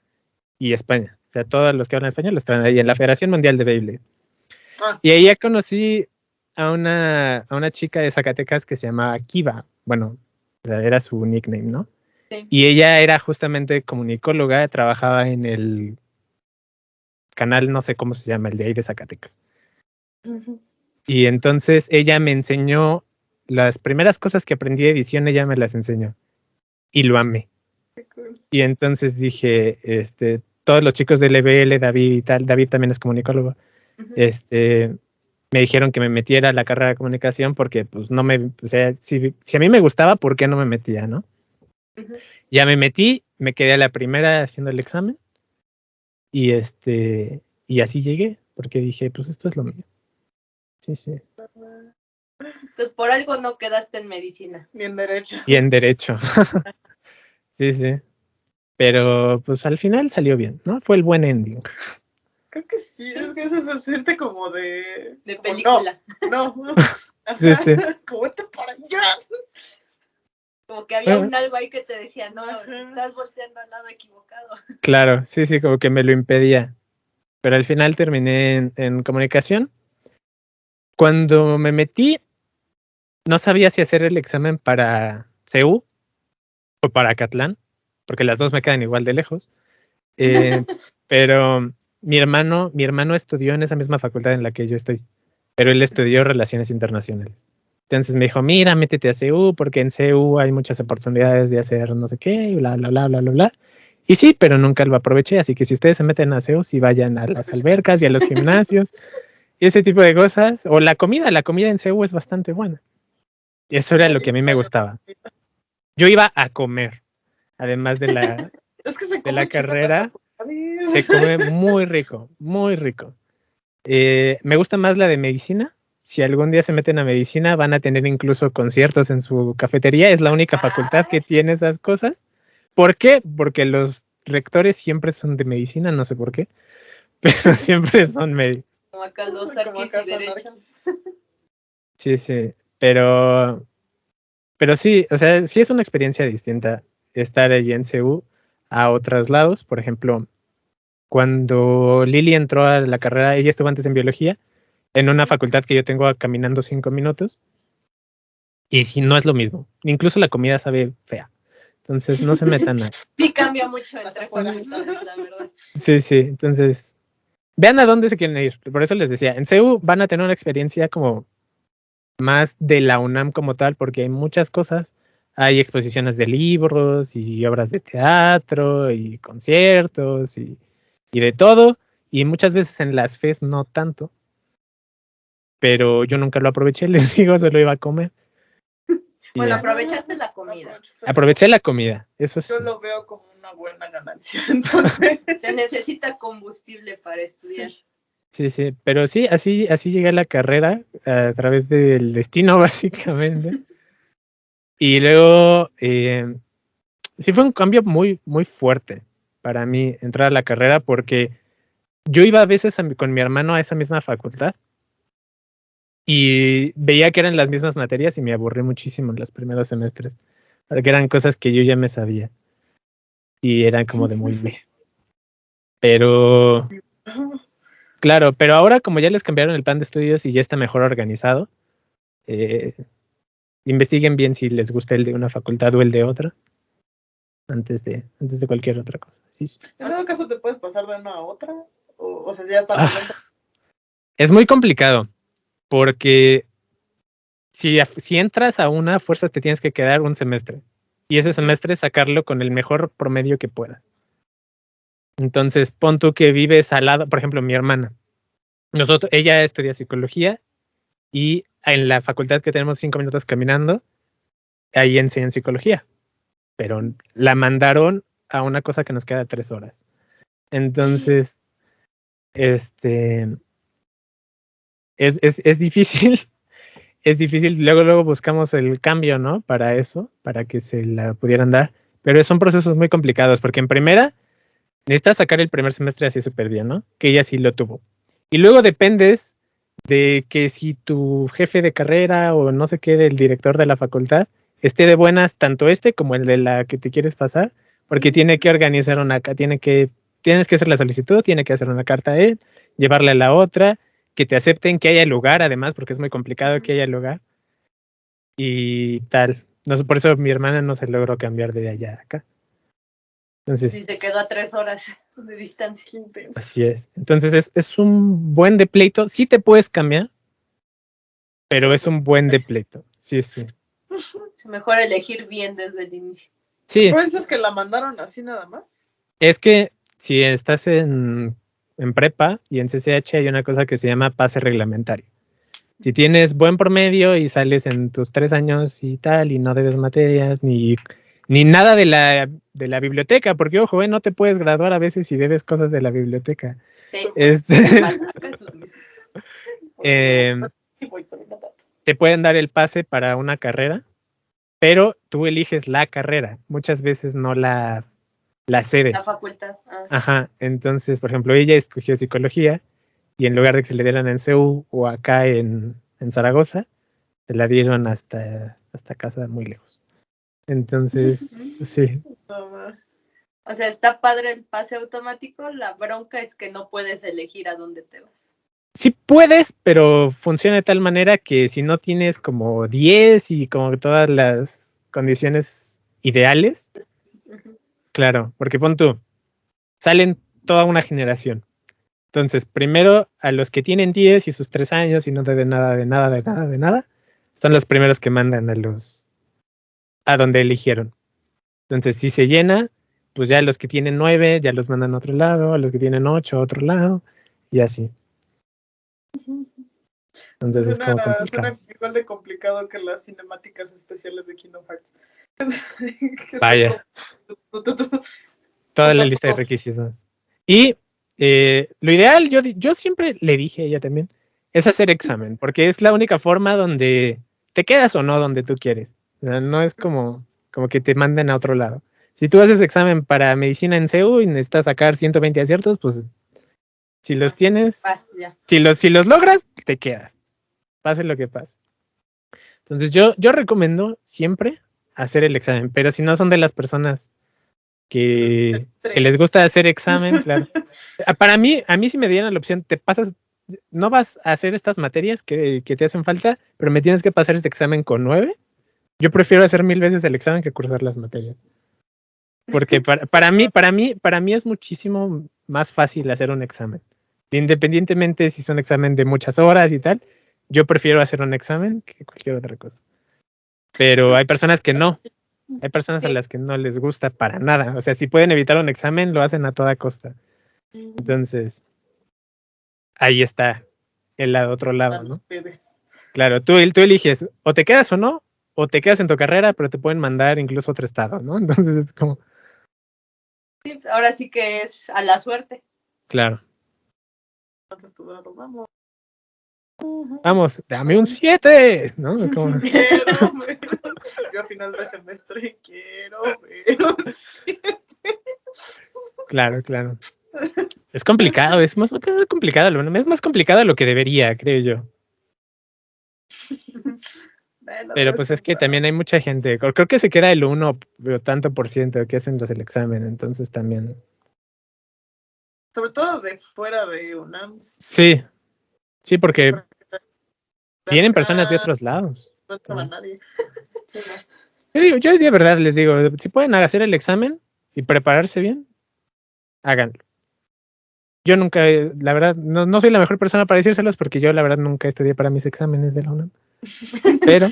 y España. O sea, todos los que hablan español están ahí en la Federación Mundial de Beyblade. Y ahí ya conocí a una chica de Zacatecas que se llama Kiva. Bueno, O sea, era su nickname, ¿no? Sí. Y ella era justamente comunicóloga, trabajaba en el canal, no sé cómo se llama, el de ahí de Zacatecas. Ujú. Y entonces ella me enseñó las primeras cosas que aprendí de edición, ella me las enseñó. Y lo amé. Qué cool. Y entonces dije, todos los chicos de LBL, David y tal, David también es comunicólogo, Ujú. me dijeron que me metiera a la carrera de comunicación porque, pues, no me, o sea, si a mí me gustaba, ¿por qué no me metía, no? Ujú. Ya me metí, me quedé a la primera haciendo el examen y y así llegué, porque dije, pues esto es lo mío. Sí, sí. Entonces, por algo no quedaste en medicina. Ni en derecho. Y en derecho. Sí, sí. Pero pues al final salió bien, ¿no? Fue el buen ending. Creo que sí, Sí. es que eso se siente como de... De como película. No. Sí, sí. Como vete para allá. Como que había Bueno. un algo ahí que te decía, no, Ajá. estás volteando al lado equivocado. Claro, sí, sí, como que me lo impedía. Pero al final terminé en comunicación. Cuando me metí, no sabía si hacer el examen para CU o para Catlán, porque las dos me quedan igual de lejos. Pero mi hermano estudió en esa misma facultad en la que yo estoy, pero él estudió Relaciones Internacionales. Entonces me dijo, mira, métete a CU, porque en CU hay muchas oportunidades de hacer no sé qué, y bla, bla, bla, bla, bla, bla. Y sí, pero nunca lo aproveché, así que si ustedes se meten a CU, sí vayan a las albercas y a los gimnasios y ese tipo de cosas. O la comida en CU es bastante buena. Y eso era lo que a mí me gustaba. Yo iba a comer, además de Es que se de la come chido en las carrera, facultades. se come muy rico, muy rico. Me gusta más la de medicina. Si algún día se meten a medicina, van a tener incluso conciertos en su cafetería. Es la única facultad que tiene esas cosas. ¿Por qué? Porque los rectores siempre son de medicina, no sé por qué, pero siempre son médicos. Como acá los Como arquis acá y son derecho. arquis. Sí, sí, pero sí, o sea, sí es una experiencia distinta estar allí en CU a otros lados. Por ejemplo, cuando Lili entró a la carrera, ella estuvo antes en biología, en una facultad que yo tengo caminando 5 minutos, y si no es lo mismo, incluso la comida sabe fea, entonces no se metan a... Sí cambia mucho Las entre afueras. facultades, la verdad. Sí, sí, entonces vean a dónde se quieren ir, por eso les decía, en CEU van a tener una experiencia como más de la UNAM como tal, porque hay muchas cosas, hay exposiciones de libros y obras de teatro y conciertos y de todo, y muchas veces en las FES no tanto, pero yo nunca lo aproveché, les digo, solo iba a comer. Y Bueno, ya. aprovechaste la comida. Aproveché la comida, eso sí. Yo lo veo como una buena ganancia. Entonces, Se necesita combustible para estudiar. sí. Sí, sí, pero sí, así llegué a la carrera a través del destino, básicamente. Y luego, sí fue un cambio muy, muy fuerte para mí entrar a la carrera porque yo iba a veces con mi hermano a esa misma facultad y veía que eran las mismas materias y me aburrí muchísimo en los primeros semestres, porque eran cosas que yo ya me sabía y eran como de muy me. Pero, claro, pero ahora como ya les cambiaron el plan de estudios y ya está mejor organizado, investiguen bien si les gusta el de una facultad o el de otra antes de cualquier otra cosa. Sí. En todo caso, te puedes pasar de una a otra. O sea, ya están dentro. Es muy complicado porque si entras a una, fuerza te tienes que quedar un semestre y ese semestre sacarlo con el mejor promedio que puedas. Entonces, pon tú que vives al lado, por ejemplo, mi hermana. Ella estudia psicología y en la facultad que tenemos 5 minutos caminando, ahí enseñan psicología, pero la mandaron a una cosa que nos queda 3 horas. Entonces, es difícil, es difícil. Luego buscamos el cambio, ¿no? Para eso, para que se la pudieran dar. Pero son procesos muy complicados, porque en primera, necesitas sacar el primer semestre así súper bien, ¿no? Que ella sí lo tuvo. Y luego dependes de que si tu jefe de carrera o no sé qué, del director de la facultad, esté de buenas tanto como el de la que te quieres pasar, porque tiene que organizar tienes que hacer la solicitud, tiene que hacer una carta a él, llevarle a la otra, que te acepten, que haya lugar además, porque es muy complicado que haya lugar y tal. No sé, por eso mi hermana no se logró cambiar de allá a acá. Entonces, Y se quedó a 3 horas de distancia. Qué intenso. así es. Entonces es un buen de pleito. Sí te puedes cambiar, pero es un buen de pleito. Sí, sí. Es mejor elegir bien desde el inicio. Sí, ¿Por eso es que la mandaron así nada más? es que si estás en prepa y en CCH hay una cosa que se llama pase reglamentario. Si tienes buen promedio y sales en tus 3 años y tal, y no debes materias, ni nada de la biblioteca, porque ojo, no te puedes graduar a veces si debes cosas de la biblioteca. Sí, Acá es lo mismo. Eh, Y voy por una data. te pueden dar el pase para una carrera, pero tú eliges la carrera, muchas veces no la sede. la facultad. Ajá, entonces, por ejemplo, ella escogió psicología y en lugar de que se le dieran en CEU o acá en Zaragoza, se la dieron hasta casa muy lejos. Entonces, sí. No, ma. O sea, está padre el pase automático, la bronca es que no puedes elegir a dónde te vas. Sí puedes, pero funciona de tal manera que si no tienes como 10 y como todas las condiciones ideales, claro, porque pon tú, salen toda una generación. Entonces, primero a los que tienen 10 y sus 3 años y no deben nada de nada, son los primeros que mandan a donde eligieron. Entonces, si se llena, pues ya los que tienen 9 ya los mandan a otro lado, a los que tienen 8 a otro lado, y así. Entonces es como complicado. Suena igual de complicado que las cinemáticas especiales de Kingdom Hearts. Vaya. Toda la lista de requisitos. Y lo ideal, yo siempre le dije a ella también, es hacer examen, porque es la única forma donde te quedas o no donde tú quieres. O sea, no es como que te manden a otro lado. Si tú haces examen para medicina en CEU y necesitas sacar 120 aciertos, pues si los tienes, Ya. si los logras, te quedas. Pase lo que pase. Entonces yo recomiendo siempre hacer el examen, pero si no son de las personas que les gusta hacer examen, claro. A mí si me dieran la opción, te pasas, no vas a hacer estas materias que te hacen falta, pero me tienes que pasar este examen con 9. Yo prefiero hacer 1000 veces el examen que cursar las materias. Porque para mí es muchísimo más fácil hacer un examen. Independientemente si es un examen de muchas horas y tal, yo prefiero hacer un examen que cualquier otra cosa. Pero hay personas que no. Hay personas a las que no les gusta para nada. O sea, si pueden evitar un examen, lo hacen a toda costa. Entonces, ahí está el otro lado, ¿no? Claro, tú eliges o te quedas o no, o te quedas en tu carrera, pero te pueden mandar incluso a otro estado, ¿no? Entonces es como... Sí, ahora sí que es a la suerte. Claro. Vamos. Vamos, dame un 7, ¿no? Como... Yo a final de semestre quiero ver un 7. Claro. Es complicado, es más complicado de lo que debería, creo yo. Pero pues es que también hay mucha gente, creo que se queda el 1 o tanto por ciento que hacen el examen, entonces también. Sobre todo de fuera de UNAM. Sí, porque vienen personas de otros lados. No estaba nadie. Yo de verdad les digo, si pueden hacer el examen y prepararse bien, háganlo. Yo nunca, la verdad, no soy la mejor persona para decírselos porque yo la verdad nunca estudié para mis exámenes de la UNAM. Pero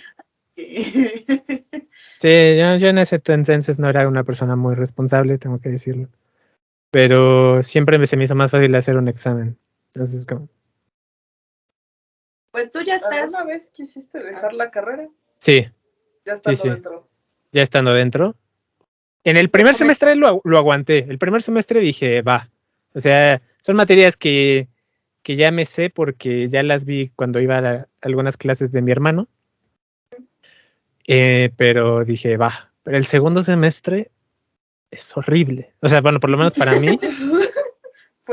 sí, yo en ese entonces no era una persona muy responsable, tengo que decirlo. Pero siempre se me hizo más fácil hacer un examen. Entonces, como... Pues tú ya estás. ¿Alguna vez quisiste dejar la carrera? Sí. Ya estando Sí. dentro. Ya estando dentro. En el primer semestre lo aguanté. El primer semestre dije, va. O sea, son materias que ya me sé porque ya las vi cuando iba a algunas clases de mi hermano. Pero dije, va. Pero el segundo semestre es horrible. O sea, bueno, por lo menos para mí.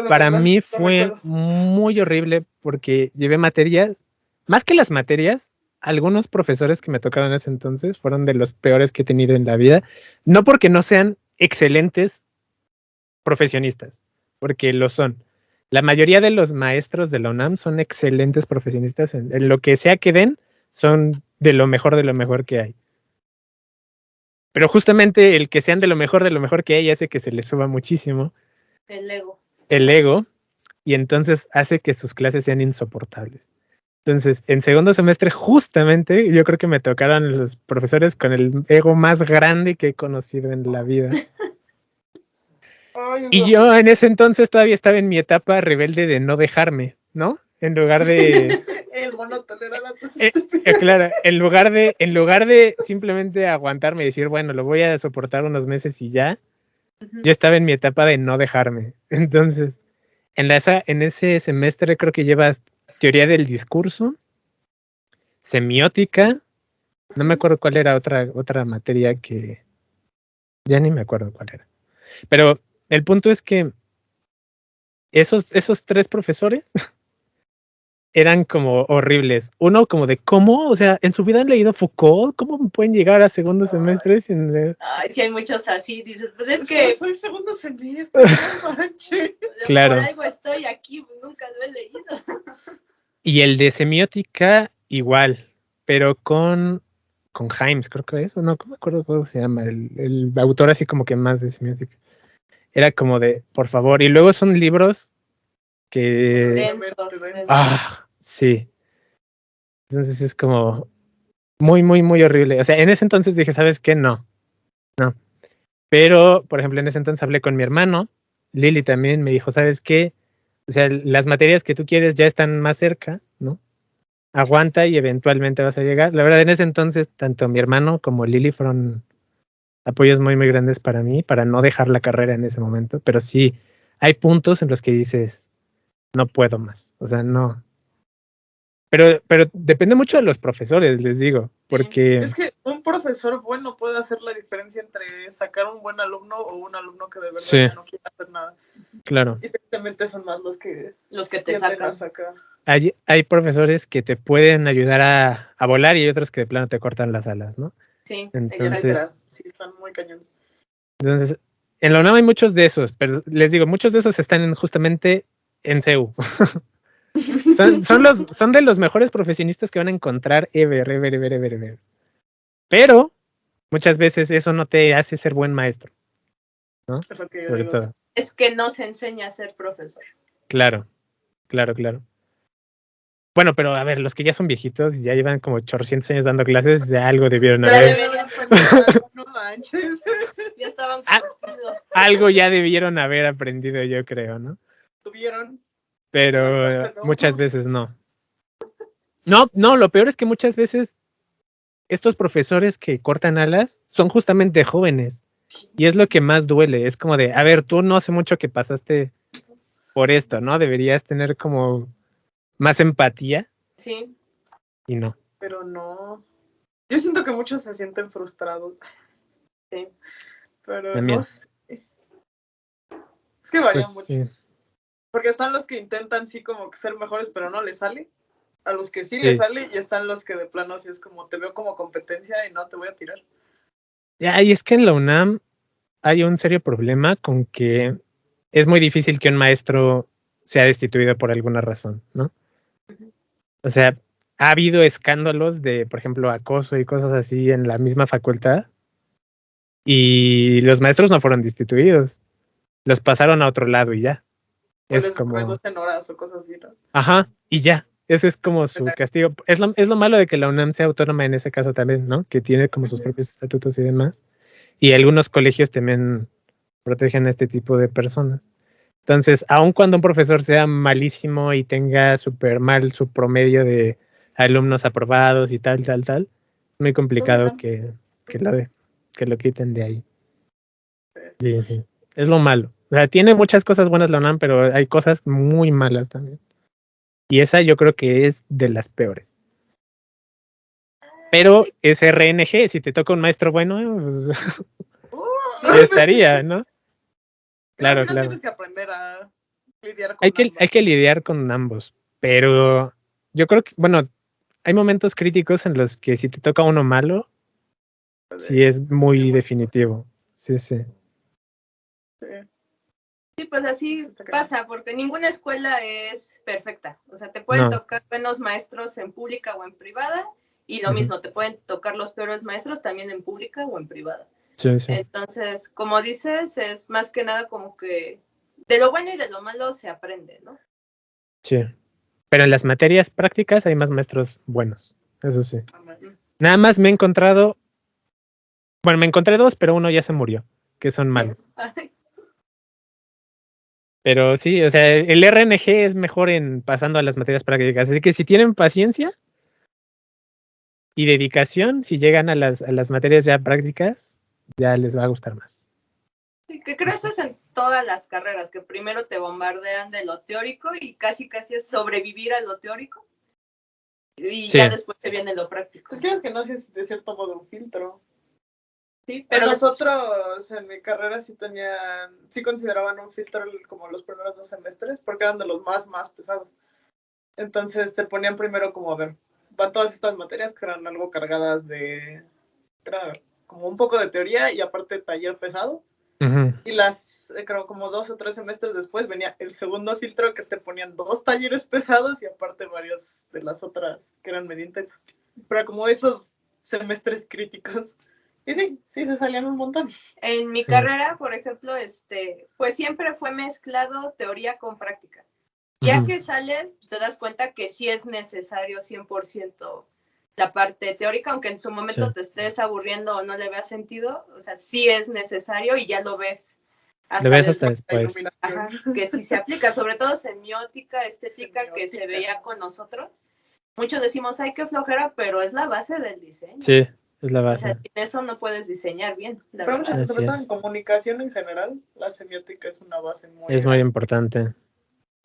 Para mí fue muy horrible porque llevé materias, más que las materias, algunos profesores que me tocaron en ese entonces fueron de los peores que he tenido en la vida. No porque no sean excelentes profesionistas, porque lo son. La mayoría de los maestros de la UNAM son excelentes profesionistas en lo que sea que den, son de lo mejor que hay. Pero justamente el que sean de lo mejor que hay hace que se les suba muchísimo El ego. el ego y entonces hace que sus clases sean insoportables. Entonces, en segundo semestre, justamente, yo creo que me tocaron los profesores con el ego más grande que he conocido en la vida. Ay, Y yo en ese entonces todavía estaba en mi etapa rebelde de no dejarme, ¿no? En lugar de, el mono tolera tus claro, en lugar de simplemente aguantarme y decir, bueno, lo voy a soportar unos meses y ya, yo estaba en mi etapa de no dejarme. Entonces, en ese semestre creo que llevas teoría del discurso, semiótica, no me acuerdo cuál era otra materia que ya ni me acuerdo cuál era. Pero el punto es que esos tres profesores eran como horribles. Uno como de ¿cómo? O sea, en su vida han leído Foucault, ¿cómo pueden llegar a segundo semestre sin leer? Ay, sí hay muchos así, dices, pues es Es que soy segundo semestre, no manches. Claro. por algo estoy aquí, pues nunca lo he leído. Y el de semiótica igual, pero con Himes, creo que es, o no me acuerdo cómo se llama, el autor así como que más de semiótica. Era como de, por favor, y luego son libros que... Densos. Sí. Entonces es como muy, muy, muy horrible. O sea, en ese entonces dije, ¿sabes qué? No. Pero, por ejemplo, en ese entonces hablé con mi hermano, Lili también me dijo, ¿sabes qué? O sea, las materias que tú quieres ya están más cerca, ¿no? Aguanta y eventualmente vas a llegar. La verdad, en ese entonces, tanto mi hermano como Lili fueron apoyos muy, muy grandes para mí, para no dejar la carrera en ese momento. Pero sí, hay puntos en los que dices, no puedo más. O sea, no. Pero depende mucho de los profesores, les digo, porque... Es que un profesor bueno puede hacer la diferencia entre sacar un buen alumno o un alumno que de verdad Sí. no quiere hacer nada. Claro. Y simplemente son más los que te tienden a sacan. sacar. Hay profesores que te pueden ayudar a volar y hay otros que de plano te cortan las alas, ¿no? Sí, Entonces, sí, están muy cañones. Entonces, en la UNAM hay muchos de esos, pero les digo, muchos de esos están justamente en CEU. son de los mejores profesionistas que van a encontrar ever. Pero muchas veces eso no te hace ser buen maestro, ¿no? Es lo que yo Sobre digo. todo. Es que no se enseña a ser profesor. Claro. Bueno, pero a ver, los que ya son viejitos y ya llevan como 800 años dando clases, ya algo debieron haber. No manches. Ya estaban conocidos. Algo ya debieron haber aprendido, yo creo, ¿no? Tuvieron. Pero muchas veces no. No, lo peor es que muchas veces estos profesores que cortan alas son justamente jóvenes. Y es lo que más duele. Es como de, a ver, tú no hace mucho que pasaste por esto, ¿no? Deberías tener como más empatía. Sí. Y no. Pero no. Yo siento que muchos se sienten frustrados. Sí. Pero También. no sé. Es que varía Pues, mucho. sí. Porque están los que intentan sí como que ser mejores, pero no les sale. A los que sí les sale y están los que de plano sí es como te veo como competencia y no te voy a tirar. Y es que en la UNAM hay un serio problema con que es muy difícil que un maestro sea destituido por alguna razón, ¿no? O sea, ha habido escándalos de, por ejemplo, acoso y cosas así en la misma facultad y los maestros no fueron destituidos, los pasaron a otro lado y ya. O Es les como... reducen horas o cosas así, ¿no? Ajá, y ya. Ese es como su castigo. Es lo malo de que la UNAM sea autónoma en ese caso también, ¿no? Que tiene como sus propios estatutos y demás. Y algunos colegios también protegen a este tipo de personas. Entonces, aun cuando un profesor sea malísimo y tenga súper mal su promedio de alumnos aprobados y tal, es muy complicado que lo quiten de ahí. Sí. Es lo malo. O sea, tiene muchas cosas buenas la UNAM, pero hay cosas muy malas también. Y esa yo creo que es de las peores. Pero es RNG, si te toca un maestro bueno, pues, ya estaría, ¿no? Claro. Tienes que aprender a lidiar con Hay que lidiar con ambos, pero yo creo que, bueno, hay momentos críticos en los que si te toca uno malo, sí es muy definitivo. Sí. Sí, pues así pasa, porque ninguna escuela es perfecta. O sea, te pueden tocar buenos maestros en pública o en privada, y lo mismo, te pueden tocar los peores maestros también en pública o en privada. Sí, sí. Entonces, como dices, es más que nada como que de lo bueno y de lo malo se aprende, ¿no? Sí. Pero en las materias prácticas hay más maestros buenos. Eso sí. Nada más me encontré 2, pero uno ya se murió, que son malos. Pero sí, o sea, el RNG es mejor en pasando a las materias prácticas. Así que si tienen paciencia y dedicación, si llegan a las materias ya prácticas, ya les va a gustar más. Sí, que creo eso es en todas las carreras, que primero te bombardean de lo teórico y casi es sobrevivir a lo teórico y Sí. ya después te viene lo práctico. Pues quieres que no, si es de cierto modo un filtro. Sí, Pero pero nosotros en mi carrera sí consideraban un filtro como los primeros 2 semestres, porque eran de los más pesados. Entonces te ponían primero como, a ver, van todas estas materias que eran algo cargadas era como un poco de teoría y aparte taller pesado. Uh-huh. Y creo como 2 o 3 semestres después venía el segundo filtro que te ponían 2 talleres pesados y aparte varios de las otras que eran medio intensas. Pero como esos semestres críticos. Y sí, se salían un montón. en mi carrera, por ejemplo, pues siempre fue mezclado teoría con práctica. Ya que sales, pues te das cuenta que sí es necesario 100% la parte teórica, aunque en su momento te estés aburriendo o no le veas sentido, o sea, sí es necesario y ya lo ves. Lo ves hasta después. Ajá, que sí se aplica, sobre todo semiótica, estética, que se veía con nosotros. Muchos decimos, ay, qué flojera, pero es la base del diseño. Sí, es la base. O sea, sin eso no puedes diseñar bien. Pero muchas veces, sobre todo en comunicación en general, la semiótica es una base muy importante.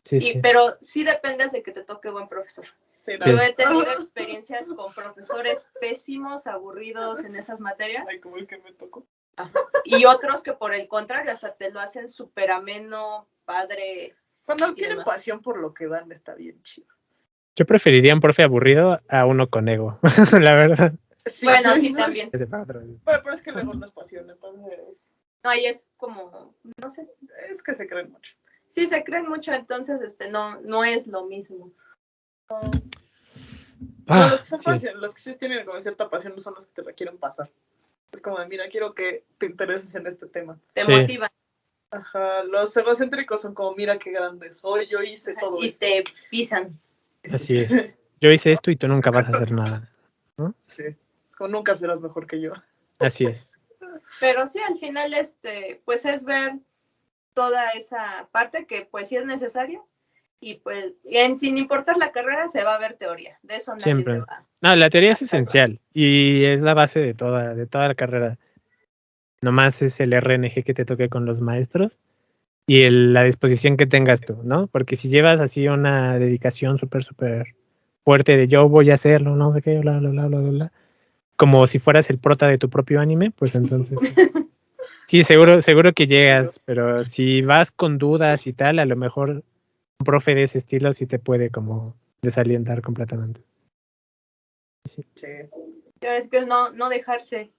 Sí. Pero sí dependes de que te toque buen profesor. Sí. Yo he tenido experiencias con profesores pésimos, aburridos en esas materias. Ay, como el que me tocó. Ajá. Y otros que por el contrario hasta te lo hacen súper ameno, padre. Cuando tienen pasión por lo que dan, está bien chido. Yo preferiría un profe aburrido a uno con ego, la verdad. Sí, bueno, sí, también. Pero es que luego no es pasión, entonces... No, y es como, no sé. Es que se creen mucho. Sí, se creen mucho, entonces no es lo mismo. Los que sí tienen como cierta pasión son los que te la quieren pasar. Es como de, mira, quiero que te intereses en este tema. Te motivan. Ajá, los egocéntricos son como, mira qué grande soy, yo hice todo esto. Y te pisan. Así es. Yo hice esto y tú nunca vas a hacer nada, ¿no? Sí, como nunca serás mejor que yo. Así es. Pero sí, al final, pues es ver toda esa parte que pues sí es necesario y pues sin importar la carrera se va a ver teoría, de eso nadie siempre se va. No, la teoría es esencial y es la base de toda la carrera. Nomás es el RNG que te toque con los maestros y la disposición que tengas tú, ¿no? Porque si llevas así una dedicación súper fuerte de yo voy a hacerlo, no sé qué, bla, bla, bla, bla, bla, como si fueras el prota de tu propio anime, pues entonces sí, seguro que llegas, pero si vas con dudas y tal, a lo mejor un profe de ese estilo sí te puede como desalientar completamente. Sí. Ahora es que no dejarse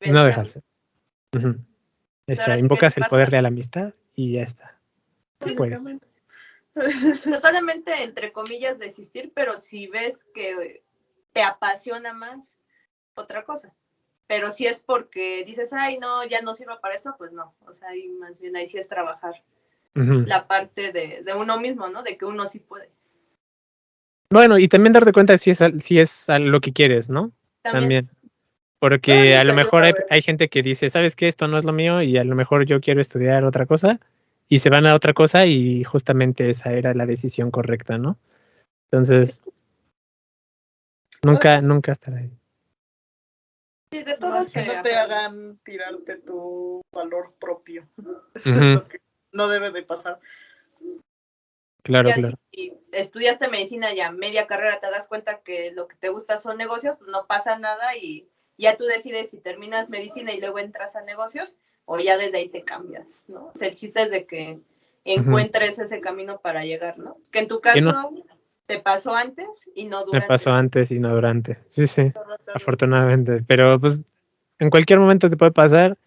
vencer. No dejarse. Uh-huh. Invocas el poder de la amistad y ya está. Sí, puede. O sea, solamente entre comillas desistir, pero si ves que te apasiona más, otra cosa. Pero si es porque dices, ay, no, ya no sirvo para esto, pues no. O sea, más bien ahí sí es trabajar la parte de uno mismo, ¿no? De que uno sí puede. Bueno, y también darte cuenta si es a lo que quieres, ¿no? También. Porque a lo mejor hay gente que dice, ¿sabes qué? Esto no es lo mío y a lo mejor yo quiero estudiar otra cosa y se van a otra cosa y justamente esa era la decisión correcta, ¿no? Entonces, nunca estar ahí. Sí, de todos que no te hagan tirarte tu valor propio. Eso es lo que no debe de pasar. Claro. Si estudiaste medicina ya media carrera te das cuenta que lo que te gusta son negocios, pues no pasa nada y ya tú decides si terminas medicina y luego entras a negocios o ya desde ahí te cambias, ¿no? O sea, el chiste es de que encuentres ese camino para llegar, ¿no? Que en tu caso te pasó antes y no durante. Me pasó antes y no durante. Sí, afortunadamente. Pero pues en cualquier momento te puede pasar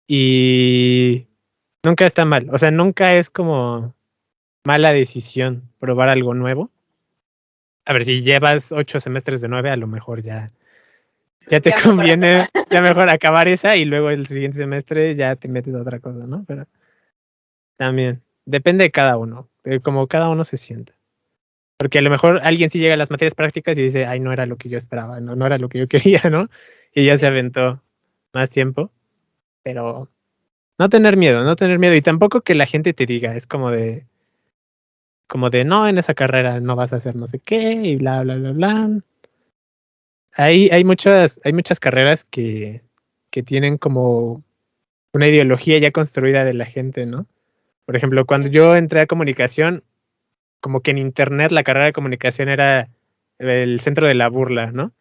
y nunca está mal. O sea, nunca es como mala decisión probar algo nuevo. A ver, si llevas 8 semestres de 9, a lo mejor ya ya te Ya mejor conviene, ya mejor acabar esa y luego el siguiente semestre ya te metes a otra cosa, ¿no? Pero también, depende de cada uno, de cómo cada uno se sienta. Porque a lo mejor alguien sí llega a las materias prácticas y dice, ay, no era lo que yo esperaba, no era lo que yo quería, ¿no? Y ya se aventó más tiempo, pero no tener miedo, y tampoco que la gente te diga, es como de, no, en esa carrera no vas a hacer no sé qué, y bla, bla, bla, bla. Hay muchas carreras que tienen como una ideología ya construida de la gente, ¿no? Por ejemplo, cuando yo entré a comunicación, como que en internet la carrera de comunicación era el centro de la burla, ¿no?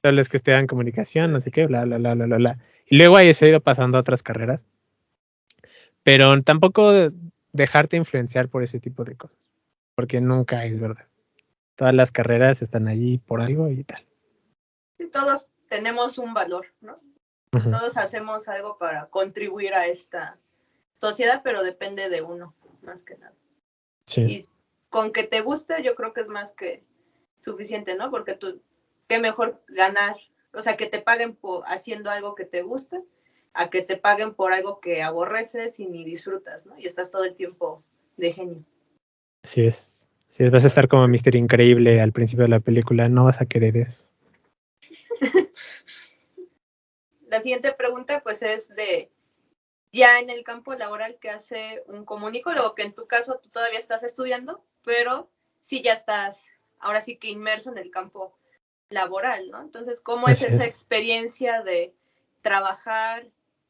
Todos los que estudiaban comunicación, no sé qué, bla, bla, bla, bla, bla, bla. Y luego ahí se ha ido pasando a otras carreras. Pero tampoco dejarte influenciar por ese tipo de cosas, porque nunca es verdad. Todas las carreras están allí por algo y tal. Sí, todos tenemos un valor, ¿no? Ujú. Todos hacemos algo para contribuir a esta sociedad, pero depende de uno, más que nada. Sí. Y con que te guste, yo creo que es más que suficiente, ¿no? Porque tú, qué mejor ganar, o sea, que te paguen por haciendo algo que te guste, a que te paguen por algo que aborreces y ni disfrutas, ¿no? Y estás todo el tiempo de genio. Así es. Si vas a estar como Mr. Increíble al principio de la película, no vas a querer eso. La siguiente pregunta, pues, es de ya en el campo laboral que hace un comunicólogo, que en tu caso tú todavía estás estudiando, pero sí ya estás ahora sí que inmerso en el campo laboral, ¿no? Entonces, ¿cómo es Así esa es. experiencia de trabajar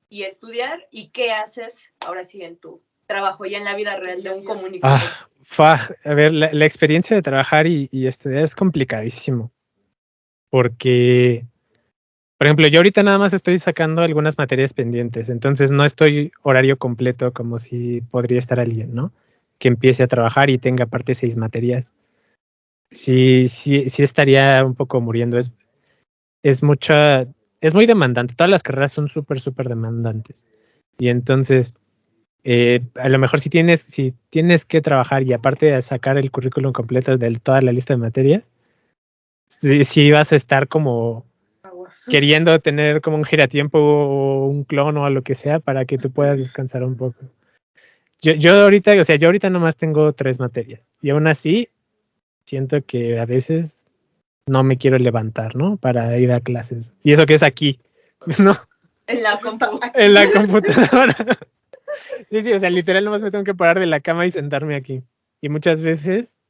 y estudiar y qué haces ahora sí en tu trabajo ya en la vida real de un comunicólogo? A ver, la experiencia de trabajar y estudiar es complicadísimo. Porque, por ejemplo, yo ahorita nada más estoy sacando algunas materias pendientes, entonces no estoy horario completo como si podría estar alguien, ¿no? Que empiece a trabajar y tenga aparte 6 materias. Sí estaría un poco muriendo. Es muy demandante. Todas las carreras son súper, súper demandantes. Y entonces, a lo mejor si tienes que trabajar y aparte de sacar el currículum completo de toda la lista de materias, sí vas a estar como queriendo tener como un giratiempo o un clon o lo que sea para que tú puedas descansar un poco. Yo ahorita nomás tengo 3 materias y aún así siento que a veces no me quiero levantar, ¿no? Para ir a clases. Y eso que es aquí, ¿no? En la compu. En la computadora. Sí, o sea, literal nomás me tengo que parar de la cama y sentarme aquí. Y muchas veces,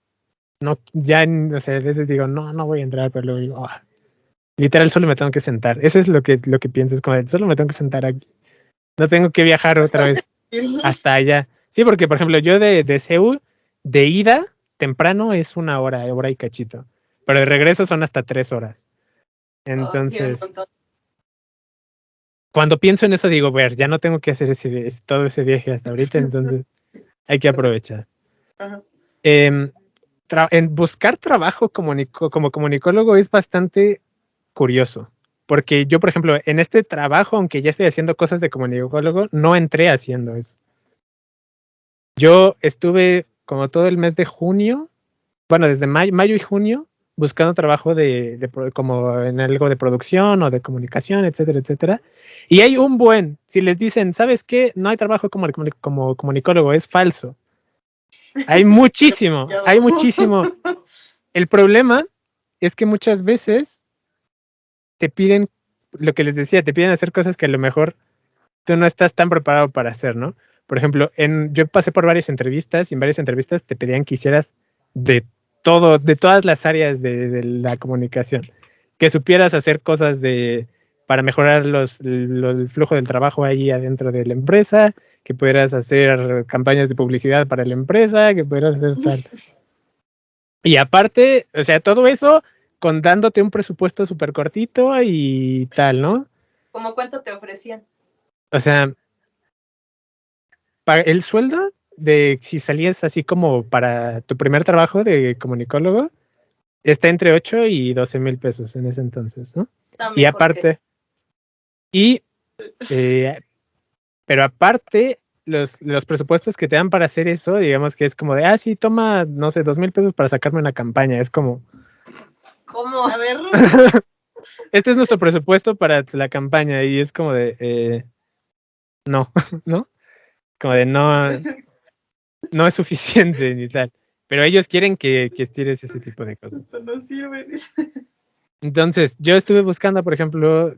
no, o sea, a veces digo, no voy a entrar, pero luego digo, literal solo me tengo que sentar. Eso es lo que pienso, es como, solo me tengo que sentar aquí. No tengo que viajar otra vez hasta allá. Sí, porque, por ejemplo, yo de CEU, de ida, temprano es 1 hora y cachito. Pero de regreso son hasta 3 horas. Entonces, cuando pienso en eso digo, ver, ya no tengo que hacer todo ese viaje hasta ahorita, entonces hay que aprovechar. Ajá. En buscar trabajo como comunicólogo es bastante curioso, porque yo, por ejemplo, en este trabajo, aunque ya estoy haciendo cosas de comunicólogo, no entré haciendo eso. Yo estuve como todo el mes de junio, bueno, desde mayo y junio, buscando trabajo como en algo de producción o de comunicación, etcétera, etcétera. Y hay si les dicen, ¿sabes qué? No hay trabajo como comunicólogo, es falso. Hay muchísimo. El problema es que muchas veces te piden, lo que les decía, te piden hacer cosas que a lo mejor tú no estás tan preparado para hacer, ¿no? Por ejemplo, yo pasé por varias entrevistas y en varias entrevistas te pedían que hicieras de todas las áreas de la comunicación, que supieras hacer cosas para mejorar el flujo del trabajo ahí adentro de la empresa, que pudieras hacer campañas de publicidad para la empresa, que pudieras hacer tal. Y aparte, o sea, todo eso dándote un presupuesto súper cortito y tal, ¿no? ¿Cómo cuánto te ofrecían? O sea, el sueldo de si salías así como para tu primer trabajo de comunicólogo está entre 8 y 12 mil pesos en ese entonces, ¿no? Y aparte, pero aparte, los presupuestos que te dan para hacer eso, digamos que es como de, sí, toma, no sé, 2 mil pesos para sacarme una campaña. Es como, ¿cómo? A ver, este es nuestro presupuesto para la campaña, y es como de, no, ¿no? Como de no es suficiente ni tal. Pero ellos quieren que estires ese tipo de cosas. Esto no sirve, dice. Entonces, yo estuve buscando, por ejemplo,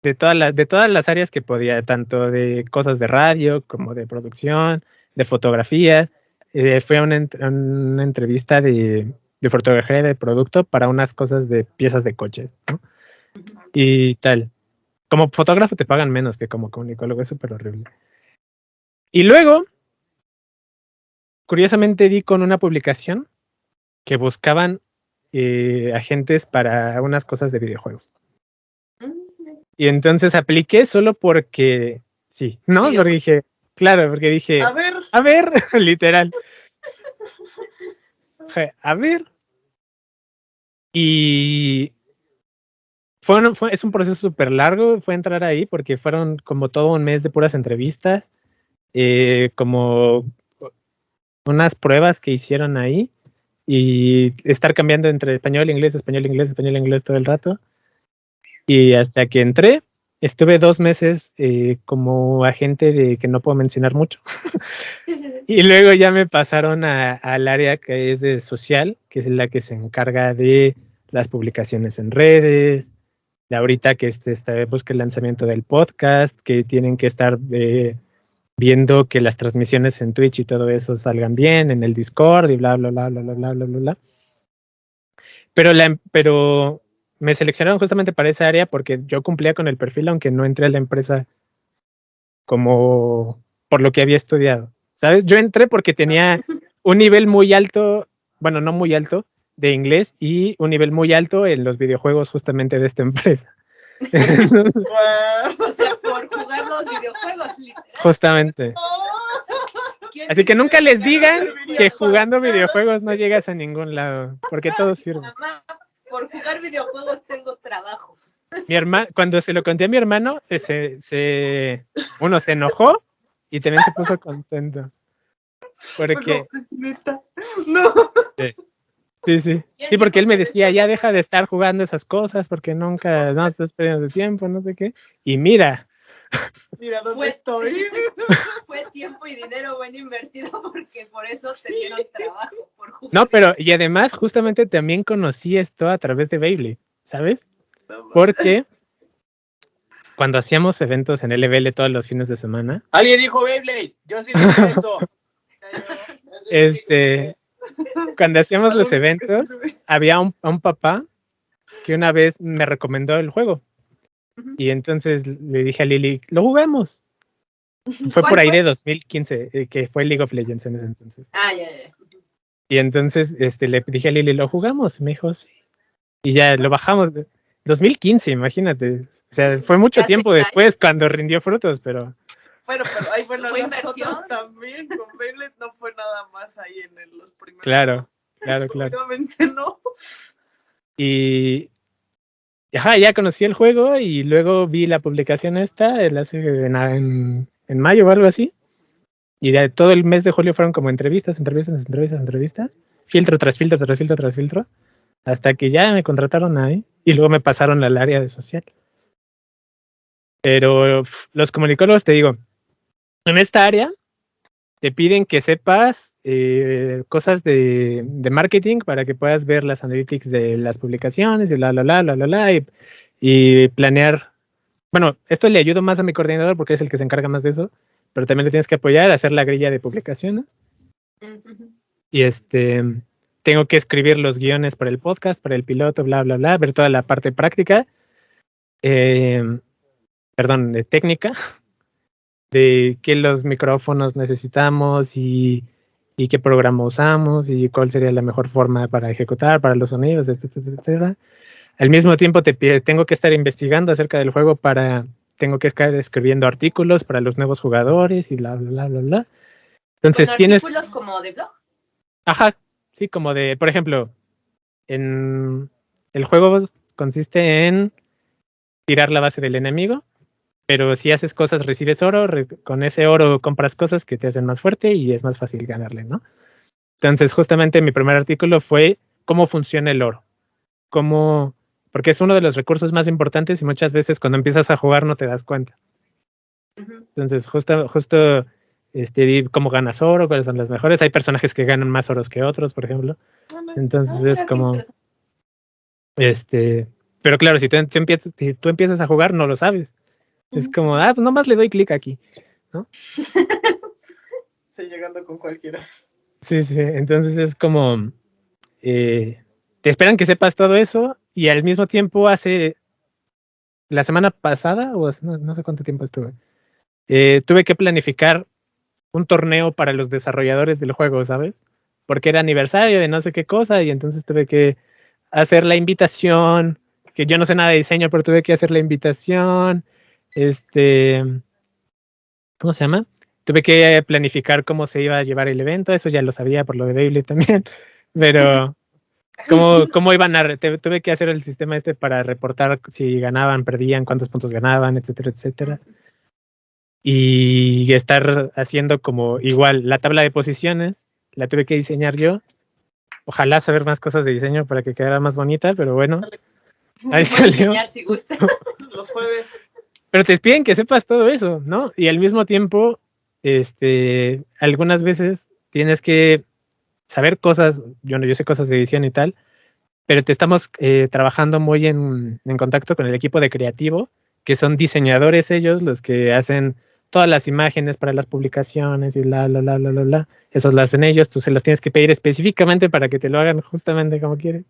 de todas las áreas que podía, tanto de cosas de radio como de producción, de fotografía. Fui a una entrevista de fotografía de producto para unas cosas de piezas de coches, ¿no? Y tal. Como fotógrafo te pagan menos que como comunicólogo, es súper horrible. Y luego, curiosamente, di con una publicación que buscaban agentes para unas cosas de videojuegos. Y entonces apliqué solo porque sí, ¿no? Porque dije, claro, porque dije, a ver, literal. A ver. Y es un proceso súper largo, fue entrar ahí porque fueron como todo un mes de puras entrevistas, como unas pruebas que hicieron ahí y estar cambiando entre español, inglés, español, inglés, español, inglés todo el rato. Y hasta que entré, estuve 2 meses como agente de que no puedo mencionar mucho. Y luego ya me pasaron al área que es de social, que es la que se encarga de las publicaciones en redes, de ahorita que busca el lanzamiento del podcast, que tienen que estar viendo que las transmisiones en Twitch y todo eso salgan bien, en el Discord y bla, bla, bla, bla, bla, bla, bla, bla, bla. Pero me seleccionaron justamente para esa área porque yo cumplía con el perfil, aunque no entré a la empresa como por lo que había estudiado, ¿sabes? Yo entré porque tenía un nivel muy alto, bueno, no muy alto, de inglés y un nivel muy alto en los videojuegos justamente de esta empresa. O sea, por jugar los videojuegos, literal. Justamente. Así que nunca les digan que jugando videojuegos no llegas a ningún lado, porque todo sirve. Mamá, por jugar videojuegos tengo trabajo. Mi hermano, cuando se lo conté a mi hermano, uno se enojó y también se puso contento. Porque no. Sí, porque él me decía, ya deja de estar jugando esas cosas porque nunca no estás perdiendo tiempo, no sé qué. Y mira dónde estoy. Fue tiempo y dinero buen invertido porque por eso te dieron trabajo. Por jugar. No, pero y además justamente también conocí esto a través de Beyblade, ¿sabes? Porque cuando hacíamos eventos en LBL todos los fines de semana. Alguien dijo Beyblade, yo sí dije eso. Cuando hacíamos los eventos, había un papá que una vez me recomendó el juego. Y entonces le dije a Lili, lo jugamos. Fue por ahí de 2015, que fue League of Legends en ese entonces. Ya. Y entonces le dije a Lili, ¿lo jugamos? Me dijo, sí. Y ya lo bajamos. 2015, imagínate. O sea, fue mucho tiempo después cuando rindió frutos, pero... Bueno, ¿Fue nosotros inversión? también con Beyblade no fue nada más ahí en los primeros. Claro. Obviamente no. Y ya conocí el juego y luego vi la publicación esta en mayo o algo así. Y de todo el mes de julio fueron como entrevistas, filtro tras filtro, hasta que ya me contrataron ahí y luego me pasaron al área de social. Pero los comunicólogos, te digo, en esta área te piden que sepas cosas de marketing para que puedas ver las analytics de las publicaciones y y planear. Bueno, esto le ayudo más a mi coordinador porque es el que se encarga más de eso, pero también le tienes que apoyar a hacer la grilla de publicaciones. Y tengo que escribir los guiones para el podcast, para el piloto, bla, bla, bla, ver toda la parte práctica, de técnica, de qué los micrófonos necesitamos y qué programa usamos y cuál sería la mejor forma para ejecutar, para los sonidos, etcétera. Al mismo tiempo tengo que estar investigando acerca del juego tengo que estar escribiendo artículos para los nuevos jugadores y bla, bla, bla, bla. Entonces ¿Artículos como de blog? Ajá, sí, como de, por ejemplo, el juego consiste en tirar la base del enemigo, pero si haces cosas recibes oro, con ese oro compras cosas que te hacen más fuerte y es más fácil ganarle, ¿no? Entonces justamente mi primer artículo fue cómo funciona el oro, porque es uno de los recursos más importantes y muchas veces cuando empiezas a jugar no te das cuenta. Entonces, justo vi cómo ganas oro, cuáles son las mejores. Hay personajes que ganan más oros que otros, por ejemplo. Entonces es como, pero claro, si tú empiezas a jugar, no lo sabes. Es como, pues nomás le doy clic aquí, ¿no? Sí, llegando con cualquiera. Sí, entonces es como, te esperan que sepas todo eso y al mismo tiempo hace la semana pasada, o no sé cuánto tiempo estuve, tuve que planificar un torneo para los desarrolladores del juego, ¿sabes? Porque era aniversario de no sé qué cosa y entonces tuve que hacer la invitación, que yo no sé nada de diseño, pero tuve que hacer la invitación, ¿cómo se llama? Tuve que planificar cómo se iba a llevar el evento, eso ya lo sabía por lo de Beyblade también, pero cómo iban tuve que hacer el sistema para reportar si ganaban, perdían, cuántos puntos ganaban, etcétera, etcétera. Y estar haciendo como igual la tabla de posiciones, la tuve que diseñar yo. Ojalá saber más cosas de diseño para que quedara más bonita, pero bueno. Ahí salió. Si gusta. Los jueves. Pero te piden que sepas todo eso, ¿no? Y al mismo tiempo, algunas veces tienes que saber cosas, yo sé cosas de edición y tal, pero te estamos trabajando muy en contacto con el equipo de creativo, que son diseñadores ellos, los que hacen todas las imágenes para las publicaciones y bla. Esos lo hacen ellos, tú se los tienes que pedir específicamente para que te lo hagan justamente como quieres.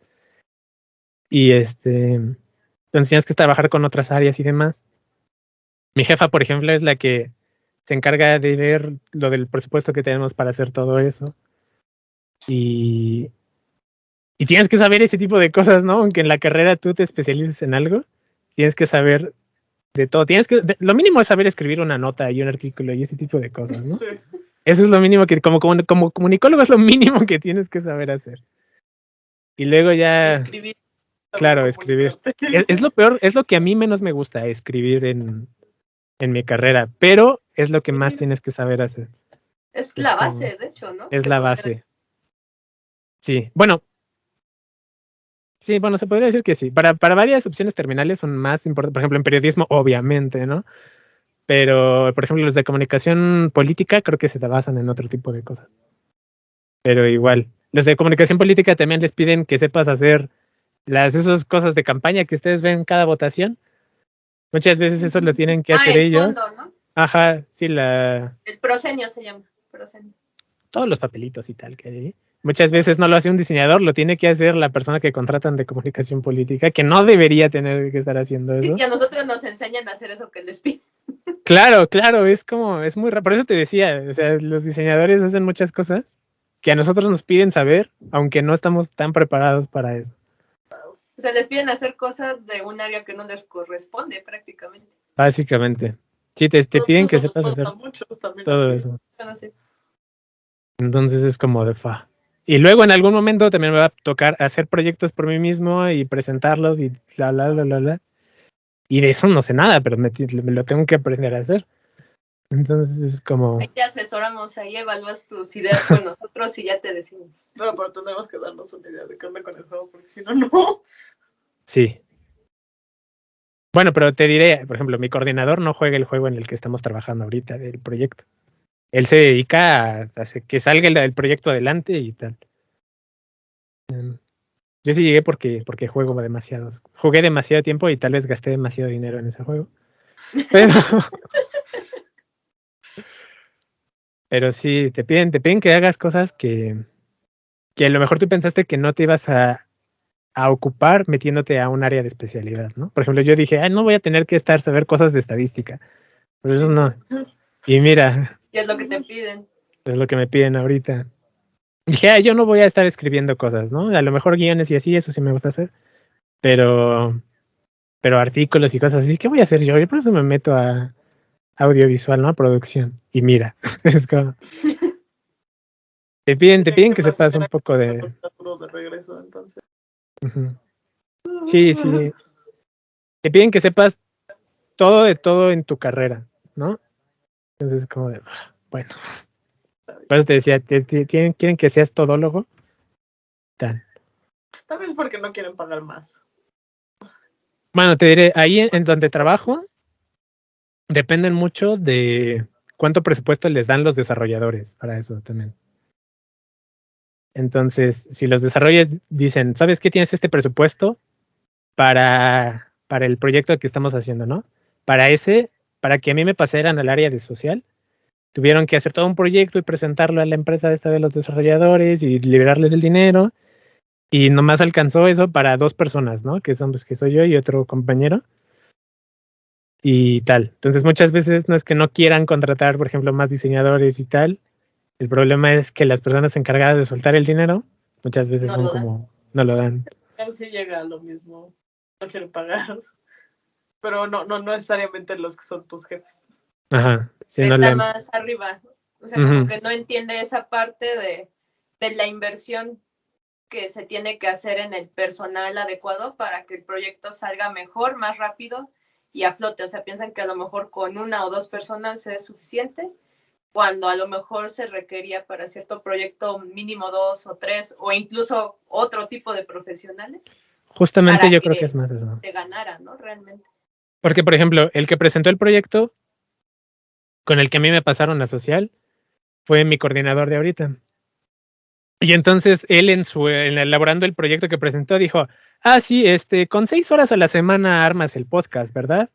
Y entonces tienes que trabajar con otras áreas y demás. Mi jefa, por ejemplo, es la que se encarga de ver lo del presupuesto que tenemos para hacer todo eso. Y tienes que saber ese tipo de cosas, ¿no? Aunque en la carrera tú te especialices en algo, tienes que saber de todo. Lo mínimo es saber escribir una nota y un artículo y ese tipo de cosas, ¿no? Sí. Eso es lo mínimo que, como comunicólogo, es lo mínimo que tienes que saber hacer. Y luego ya... Escribir. Claro, escribir. Es lo peor, es lo que a mí menos me gusta, escribir en mi carrera, pero es lo que más tienes que saber hacer. Es la base, de hecho, ¿no? Es la base. Sí, bueno, se podría decir que sí. Para varias opciones terminales son más importantes, por ejemplo, en periodismo, obviamente, ¿no? Pero, por ejemplo, los de comunicación política creo que se basan en otro tipo de cosas. Pero igual, los de comunicación política también les piden que sepas hacer esas cosas de campaña que ustedes ven en cada votación. Muchas veces eso lo tienen que hacer ellos. Fondo, ¿no? Ajá, sí, el prosenio se llama. Prosenio. Todos los papelitos y tal que hay. Muchas veces no lo hace un diseñador, lo tiene que hacer la persona que contratan de comunicación política, que no debería tener que estar haciendo eso. Y a nosotros nos enseñan a hacer eso que les piden. Claro, es muy raro. Por eso te decía, o sea, los diseñadores hacen muchas cosas que a nosotros nos piden saber, aunque no estamos tan preparados para eso. O sea, les piden hacer cosas de un área que no les corresponde prácticamente. Básicamente. Sí, te piden que sepas hacer todo eso. Bueno, sí. Entonces es como de fa. Y luego en algún momento también me va a tocar hacer proyectos por mí mismo y presentarlos y bla. Y de eso no sé nada, pero me lo tengo que aprender a hacer. Entonces es como... Ahí te asesoramos, ahí evalúas tus ideas con nosotros y ya te decimos. No, pero tenemos que darnos una idea de qué onda con el juego, porque si no, no. Sí. Bueno, pero te diré, por ejemplo, mi coordinador no juega el juego en el que estamos trabajando ahorita, del proyecto. Él se dedica a hacer que salga el proyecto adelante y tal. Yo sí llegué porque jugué demasiado tiempo y tal vez gasté demasiado dinero en ese juego. Pero sí, te piden que hagas cosas que a lo mejor tú pensaste que no te ibas a ocupar metiéndote a un área de especialidad, ¿no? Por ejemplo, yo dije, no voy a tener que saber cosas de estadística. Por eso no. Y mira. Y es lo que te piden. Es lo que me piden ahorita. Dije, yo no voy a estar escribiendo cosas, ¿no? A lo mejor guiones y así, eso sí me gusta hacer. Pero artículos y cosas así, ¿qué voy a hacer yo? Yo por eso me meto a audiovisual, ¿no? A producción. Y mira, es como... Te piden que sepas un poco de regreso, entonces. Uh-huh. Sí. Te piden que sepas todo de todo en tu carrera, ¿no? Entonces, como de, bueno. Por eso te decía, quieren que seas todólogo. Tal vez porque no quieren pagar más. Bueno, te diré, ahí en donde trabajo, dependen mucho de cuánto presupuesto les dan los desarrolladores para eso también. Entonces, si los desarrolladores dicen, ¿sabes qué? Tienes este presupuesto para el proyecto que estamos haciendo, ¿no? Para que a mí me pasaran al área de social, tuvieron que hacer todo un proyecto y presentarlo a la empresa esta de los desarrolladores y liberarles el dinero. Y nomás alcanzó eso para 2 personas, ¿no? Que son, pues, que soy yo y otro compañero. Y tal. Entonces, muchas veces no es que no quieran contratar, por ejemplo, más diseñadores y tal. El problema es que las personas encargadas de soltar el dinero, muchas veces No son lo dan. como, no lo dan. Sí llega a lo mismo. No quiero pagar. Pero no necesariamente los que son tus jefes. Ajá. Sí, no Está le... más arriba. O sea, Ujú. como que no entiende esa parte de la inversión que se tiene que hacer en el personal adecuado para que el proyecto salga mejor, más rápido y a flote. O sea, piensan que a lo mejor con 1 o 2 personas es suficiente, cuando a lo mejor se requería para cierto proyecto mínimo 2 o 3 o incluso otro tipo de profesionales Justamente para yo creo que es que más eso. se ganara, ¿no? Realmente. Porque, por ejemplo, el que presentó el proyecto con el que a mí me pasaron a social fue mi coordinador de ahorita. Y entonces él en elaborando el proyecto que presentó dijo, ah, sí, con 6 horas a la semana armas el podcast, ¿verdad?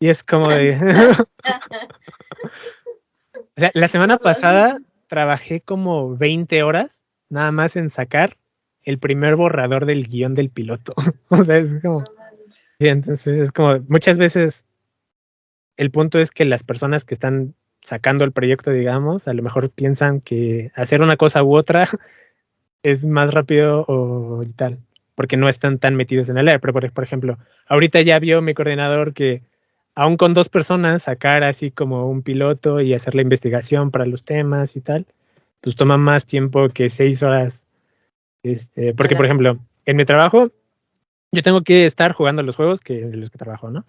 Y es como de... O sea, la semana pasada trabajé como 20 horas nada más en sacar el primer borrador del guión del piloto. O sea, es como... Sí, entonces es como, muchas veces el punto es que las personas que están sacando el proyecto, digamos, a lo mejor piensan que hacer una cosa u otra es más rápido o tal, porque no están tan metidos en el área. Pero, por ejemplo, ahorita ya vio mi coordinador que aún con 2 personas sacar así como un piloto y hacer la investigación para los temas y tal, pues toma más tiempo que 6 horas. Porque, por ejemplo, en mi trabajo, yo tengo que estar jugando los juegos que en los que trabajo, ¿no?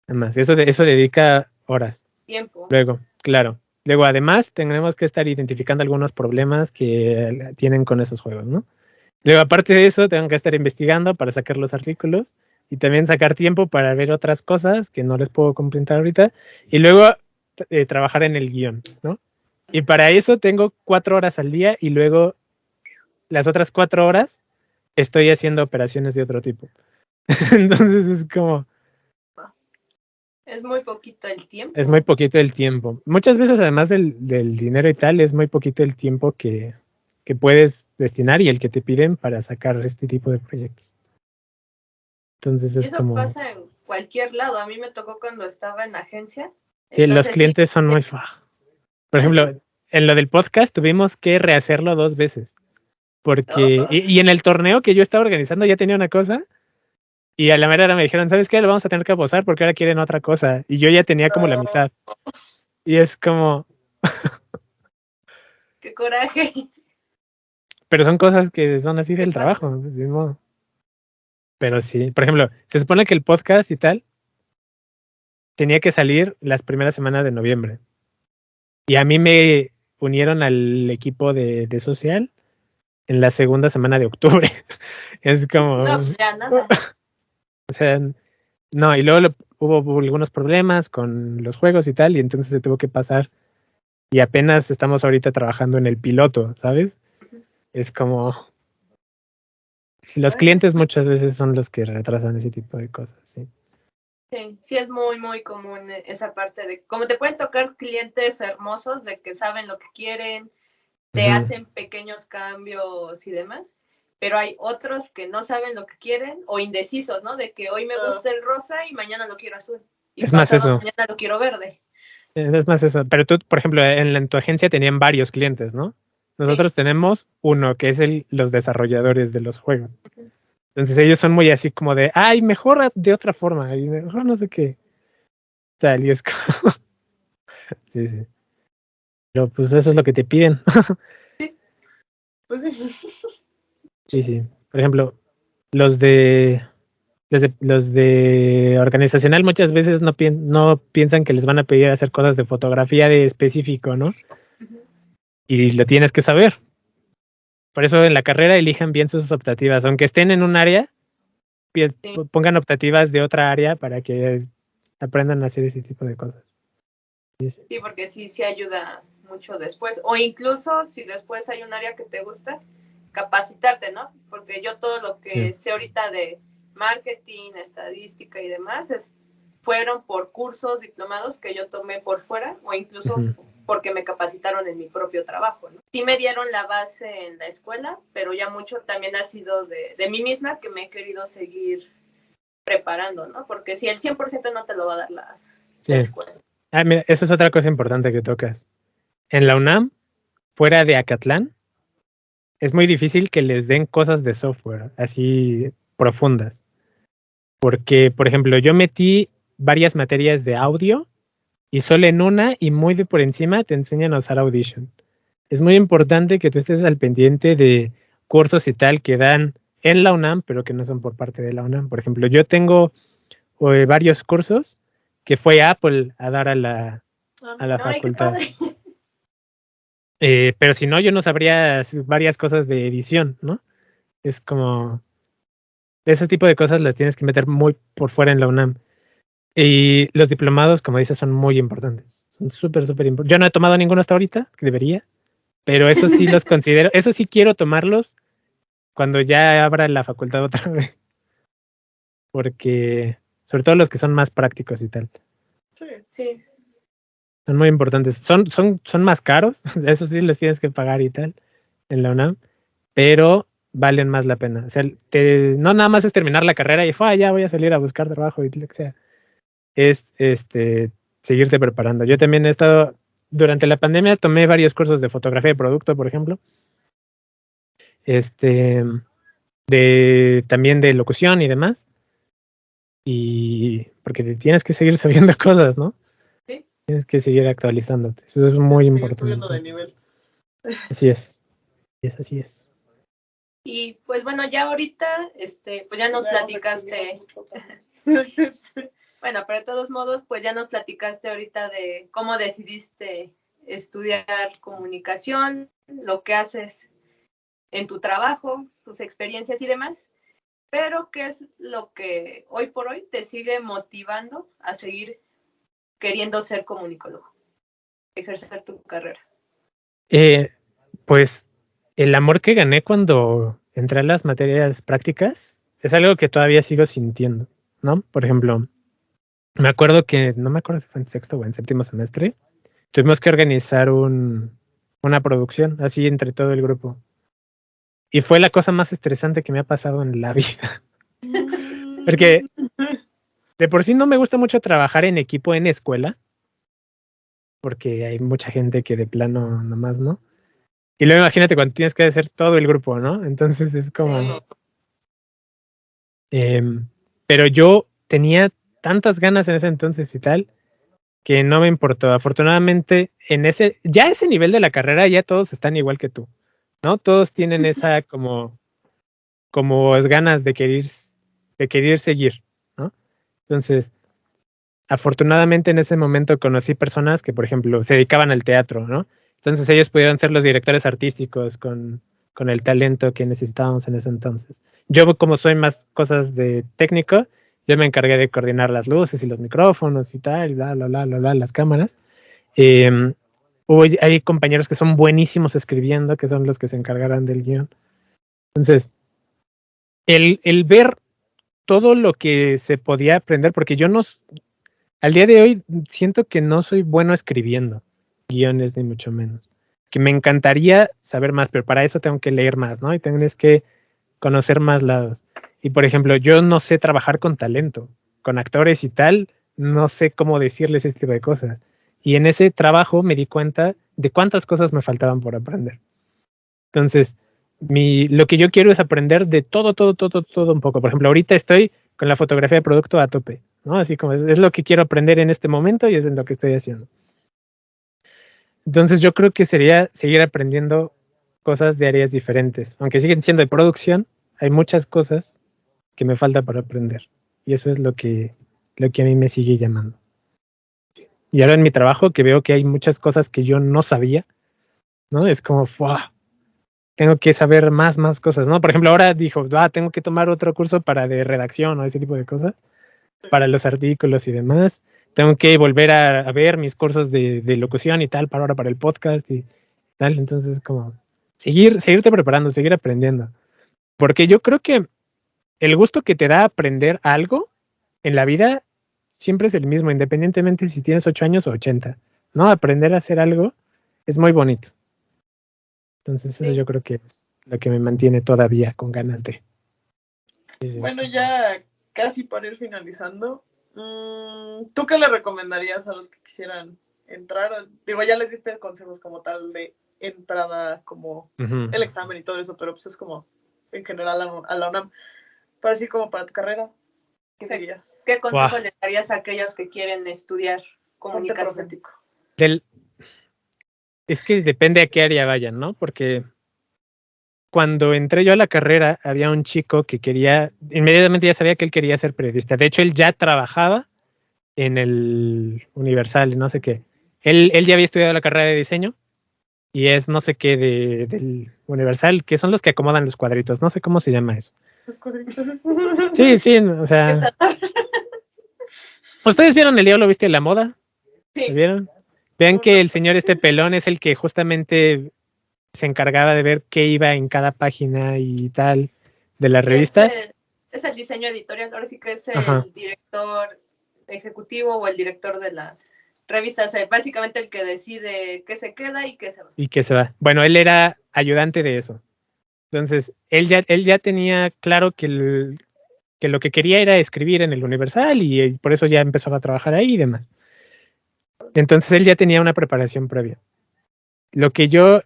Además, eso dedica horas. Tiempo. Luego, claro. Luego, además, tenemos que estar identificando algunos problemas que tienen con esos juegos, ¿no? Luego, aparte de eso, tengo que estar investigando para sacar los artículos y también sacar tiempo para ver otras cosas que no les puedo completar ahorita. Y luego, trabajar en el guión, ¿no? Y para eso tengo 4 horas al día y luego las otras 4 horas estoy haciendo operaciones de otro tipo. Entonces es como... Es muy poquito el tiempo. Es muy poquito el tiempo. Muchas veces, además del dinero y tal, es muy poquito el tiempo que puedes destinar y el que te piden para sacar este tipo de proyectos. Entonces Y es eso como... pasa en cualquier lado. A mí me tocó cuando estaba en agencia. Sí, los Entonces, clientes son muy... Por ejemplo, en lo del podcast tuvimos que rehacerlo 2 veces. Porque... Y en el torneo que yo estaba organizando ya tenía una cosa. Y a la mera hora me dijeron, ¿sabes qué? Lo vamos a tener que posar porque ahora quieren otra cosa. Y yo ya tenía como la mitad. Y es como... qué coraje. Pero son cosas que son así del ¿Qué pasa? trabajo. De modo. Pero sí, por ejemplo, se supone que el podcast y tal tenía que salir las primeras semanas de noviembre. Y a mí me unieron al equipo de social en la segunda semana de octubre. Es como... No, ya nada. O sea, no, y luego hubo algunos problemas con los juegos y tal, y entonces se tuvo que pasar. Y apenas estamos ahorita trabajando en el piloto, ¿sabes? Es como... Si los clientes muchas veces son los que retrasan ese tipo de cosas, sí. Sí, sí es muy, muy común esa parte de, como te pueden tocar clientes hermosos de que saben lo que quieren, te hacen pequeños cambios y demás, pero hay otros que no saben lo que quieren o indecisos, ¿no? De que hoy me gusta el rosa y mañana lo quiero azul. Y Es más eso. mañana lo quiero verde. Es más eso. Pero tú, por ejemplo, en tu agencia tenían varios clientes, ¿no? Nosotros tenemos uno, que es los desarrolladores de los juegos. Entonces ellos son muy así como de, ay, mejor de otra forma, y mejor no sé qué. Tal, y es como... Sí, sí. Pero pues eso es lo que te piden. Pues sí. Sí, sí. Por ejemplo, los de organizacional muchas veces no piensan que les van a pedir hacer cosas de fotografía de específico, ¿no? Y lo tienes que saber. Por eso en la carrera elijan bien sus optativas, aunque estén en un área, pongan optativas de otra área para que aprendan a hacer ese tipo de cosas. Sí, porque sí ayuda mucho después. O incluso si después hay un área que te gusta, capacitarte, ¿no? Porque yo todo lo que sé ahorita de marketing, estadística y demás, fueron por cursos, diplomados que yo tomé por fuera o incluso porque me capacitaron en mi propio trabajo, ¿no? Sí me dieron la base en la escuela, pero ya mucho también ha sido de mí misma que me he querido seguir preparando, ¿no? Porque si el 100% no te lo va a dar la escuela. Mira, eso es otra cosa importante que tocas. En la UNAM, fuera de Acatlán, es muy difícil que les den cosas de software así profundas. Porque, por ejemplo, yo metí varias materias de audio y solo en una y muy de por encima te enseñan a usar Audition. Es muy importante que tú estés al pendiente de cursos y tal que dan en la UNAM, pero que no son por parte de la UNAM. Por ejemplo, yo tengo varios cursos que fue Apple a dar a la facultad. Pero si no, yo no sabría varias cosas de edición, ¿no? Es como... Ese tipo de cosas las tienes que meter muy por fuera en la UNAM. Y los diplomados, como dices, son muy importantes. Son súper importantes. Yo no he tomado ninguno hasta ahorita, que debería, pero eso sí los considero, eso sí quiero tomarlos cuando ya abra la facultad otra vez. Porque, sobre todo los que son más prácticos y tal. Sí. Son muy importantes. Son más caros, eso sí los tienes que pagar y tal, en la UNAM, pero valen más la pena. O sea, no nada más es terminar la carrera y ya voy a salir a buscar trabajo y lo que sea. Es seguirte preparando. Yo también he estado, durante la pandemia tomé varios cursos de fotografía de producto, por ejemplo. También de locución y demás. Y porque te tienes que seguir sabiendo cosas, ¿no? Sí. Tienes que seguir actualizándote. Eso es muy importante. Subiendo de nivel. Así es. Así es. Y pues bueno, ya ahorita, pues ya nos platicaste. Bueno, pero de todos modos, pues ya nos platicaste ahorita de cómo decidiste estudiar comunicación, lo que haces en tu trabajo, tus experiencias y demás. Pero, ¿qué es lo que hoy por hoy te sigue motivando a seguir queriendo ser comunicólogo, ejercer tu carrera? Pues el amor que gané cuando entré a las materias prácticas es algo que todavía sigo sintiendo, ¿no? Por ejemplo, me acuerdo que, no me acuerdo si fue en sexto o en séptimo semestre, tuvimos que organizar una producción así entre todo el grupo. Y fue la cosa más estresante que me ha pasado en la vida. Porque de por sí no me gusta mucho trabajar en equipo en escuela, porque hay mucha gente que de plano nomás, ¿no? Y luego imagínate cuando tienes que hacer todo el grupo, ¿no? Entonces es como... Sí. Pero yo tenía tantas ganas en ese entonces y tal, que no me importó. Afortunadamente, ya ese nivel de la carrera, ya todos están igual que tú, ¿no? Todos tienen esa como ganas de querer seguir, ¿no? Entonces, afortunadamente en ese momento conocí personas que, por ejemplo, se dedicaban al teatro, ¿no? Entonces ellos pudieron ser los directores artísticos con el talento que necesitábamos en ese entonces. Yo, como soy más cosas de técnico, yo me encargué de coordinar las luces y los micrófonos y tal, las cámaras. Hay compañeros que son buenísimos escribiendo, que son los que se encargarán del guión. Entonces, el ver todo lo que se podía aprender, porque yo al día de hoy siento que no soy bueno escribiendo guiones, ni mucho menos. Que me encantaría saber más, pero para eso tengo que leer más, ¿no? Y tienes que conocer más lados. Y, por ejemplo, yo no sé trabajar con talento, con actores y tal, no sé cómo decirles este tipo de cosas. Y en ese trabajo me di cuenta de cuántas cosas me faltaban por aprender. Entonces, lo que yo quiero es aprender de todo un poco. Por ejemplo, ahorita estoy con la fotografía de producto a tope, ¿no? Así como es lo que quiero aprender en este momento y es en lo que estoy haciendo. Entonces yo creo que sería seguir aprendiendo cosas de áreas diferentes. Aunque siguen siendo de producción, hay muchas cosas que me falta para aprender. Y eso es lo que a mí me sigue llamando. Y ahora en mi trabajo, que veo que hay muchas cosas que yo no sabía, ¿no? Es como, ¡fua! tengo que saber más cosas, ¿no? Por ejemplo, ahora dijo, tengo que tomar otro curso para de redacción o ese tipo de cosas, para los artículos y demás. Tengo que volver a ver mis cursos de locución y tal, para el podcast y tal. Entonces, como seguirte preparando, seguir aprendiendo. Porque yo creo que el gusto que te da aprender algo en la vida siempre es el mismo, independientemente si tienes 8 años o 80, ¿no? Aprender a hacer algo es muy bonito. Entonces eso Sí. yo creo que es lo que me mantiene todavía con ganas de. Sí. Bueno, ya casi para ir finalizando, ¿tú qué le recomendarías a los que quisieran entrar? Digo, ya les diste consejos como tal de entrada, como Ujú. el examen y todo eso, pero pues es como en general a la UNAM. Pero así como para tu carrera, ¿qué Sí. dirías? ¿Qué consejo Buah. le darías a aquellos que quieren estudiar Ponte comunicación? profético. Es que depende a qué área vayan, ¿no? Porque cuando entré yo a la carrera, había un chico que inmediatamente ya sabía que él quería ser periodista. De hecho, él ya trabajaba en el Universal, no sé qué. Él ya había estudiado la carrera de diseño y es no sé qué del Universal, que son los que acomodan los cuadritos. No sé cómo se llama eso. Los cuadritos. Sí, o sea. ¿Ustedes vieron El Diablo Viste la Moda? Sí. ¿Lo vieron? Vean que el señor pelón es el que justamente se encargaba de ver qué iba en cada página y tal de la revista. Es el diseño editorial, ahora sí que es el Ajá. director ejecutivo o el director de la revista, o sea, básicamente el que decide qué se queda y qué se va. Y que se va. Bueno, él era ayudante de eso. Entonces, él ya tenía claro que lo que quería era escribir en el Universal y por eso ya empezaba a trabajar ahí y demás. Entonces, él ya tenía una preparación previa. Lo que yo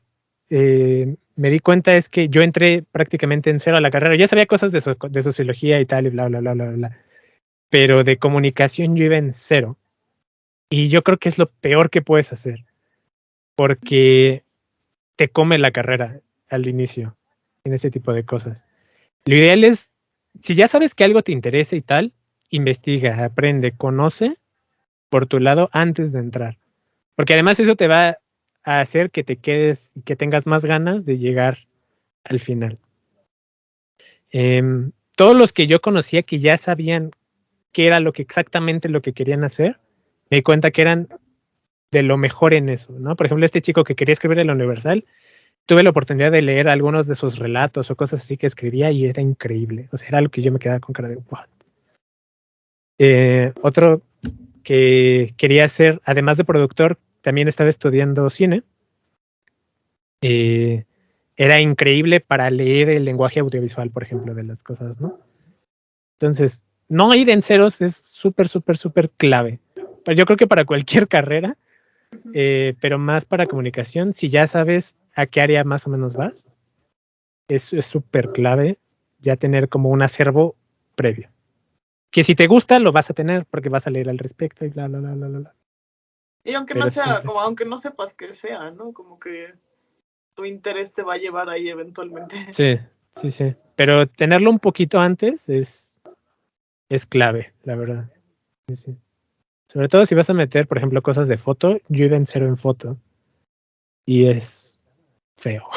me di cuenta es que yo entré prácticamente en cero a la carrera. Ya sabía cosas de sociología y tal y bla, bla, bla, bla, bla. Pero de comunicación yo iba en cero. Y yo creo que es lo peor que puedes hacer. Porque te come la carrera al inicio en ese tipo de cosas. Lo ideal es, si ya sabes que algo te interesa y tal, investiga, aprende, conoce por tu lado antes de entrar. Porque además eso te va a hacer que te quedes y que tengas más ganas de llegar al final. Todos los que yo conocía que ya sabían qué era exactamente lo que querían hacer, me di cuenta que eran de lo mejor en eso, ¿no? Por ejemplo, este chico que quería escribir en la Universal, tuve la oportunidad de leer algunos de sus relatos o cosas así que escribía y era increíble. O sea, era algo que yo me quedaba con cara de what. Otro que quería ser, además de productor, también estaba estudiando cine. Era increíble para leer el lenguaje audiovisual, por ejemplo, de las cosas, ¿no? Entonces, no ir en ceros es súper, súper, súper clave. Pero yo creo que para cualquier carrera, pero más para comunicación, si ya sabes a qué área más o menos vas, es súper clave ya tener como un acervo previo. Que si te gusta, lo vas a tener porque vas a leer al respecto y bla, bla, bla, bla, bla. Y aunque Pero no sea, siempre como sí. aunque no sepas que sea, ¿no? Como que tu interés te va a llevar ahí eventualmente. Sí. Pero tenerlo un poquito antes es clave, la verdad. Sí. Sobre todo si vas a meter, por ejemplo, cosas de foto, yo iba en cero en foto. Y es feo.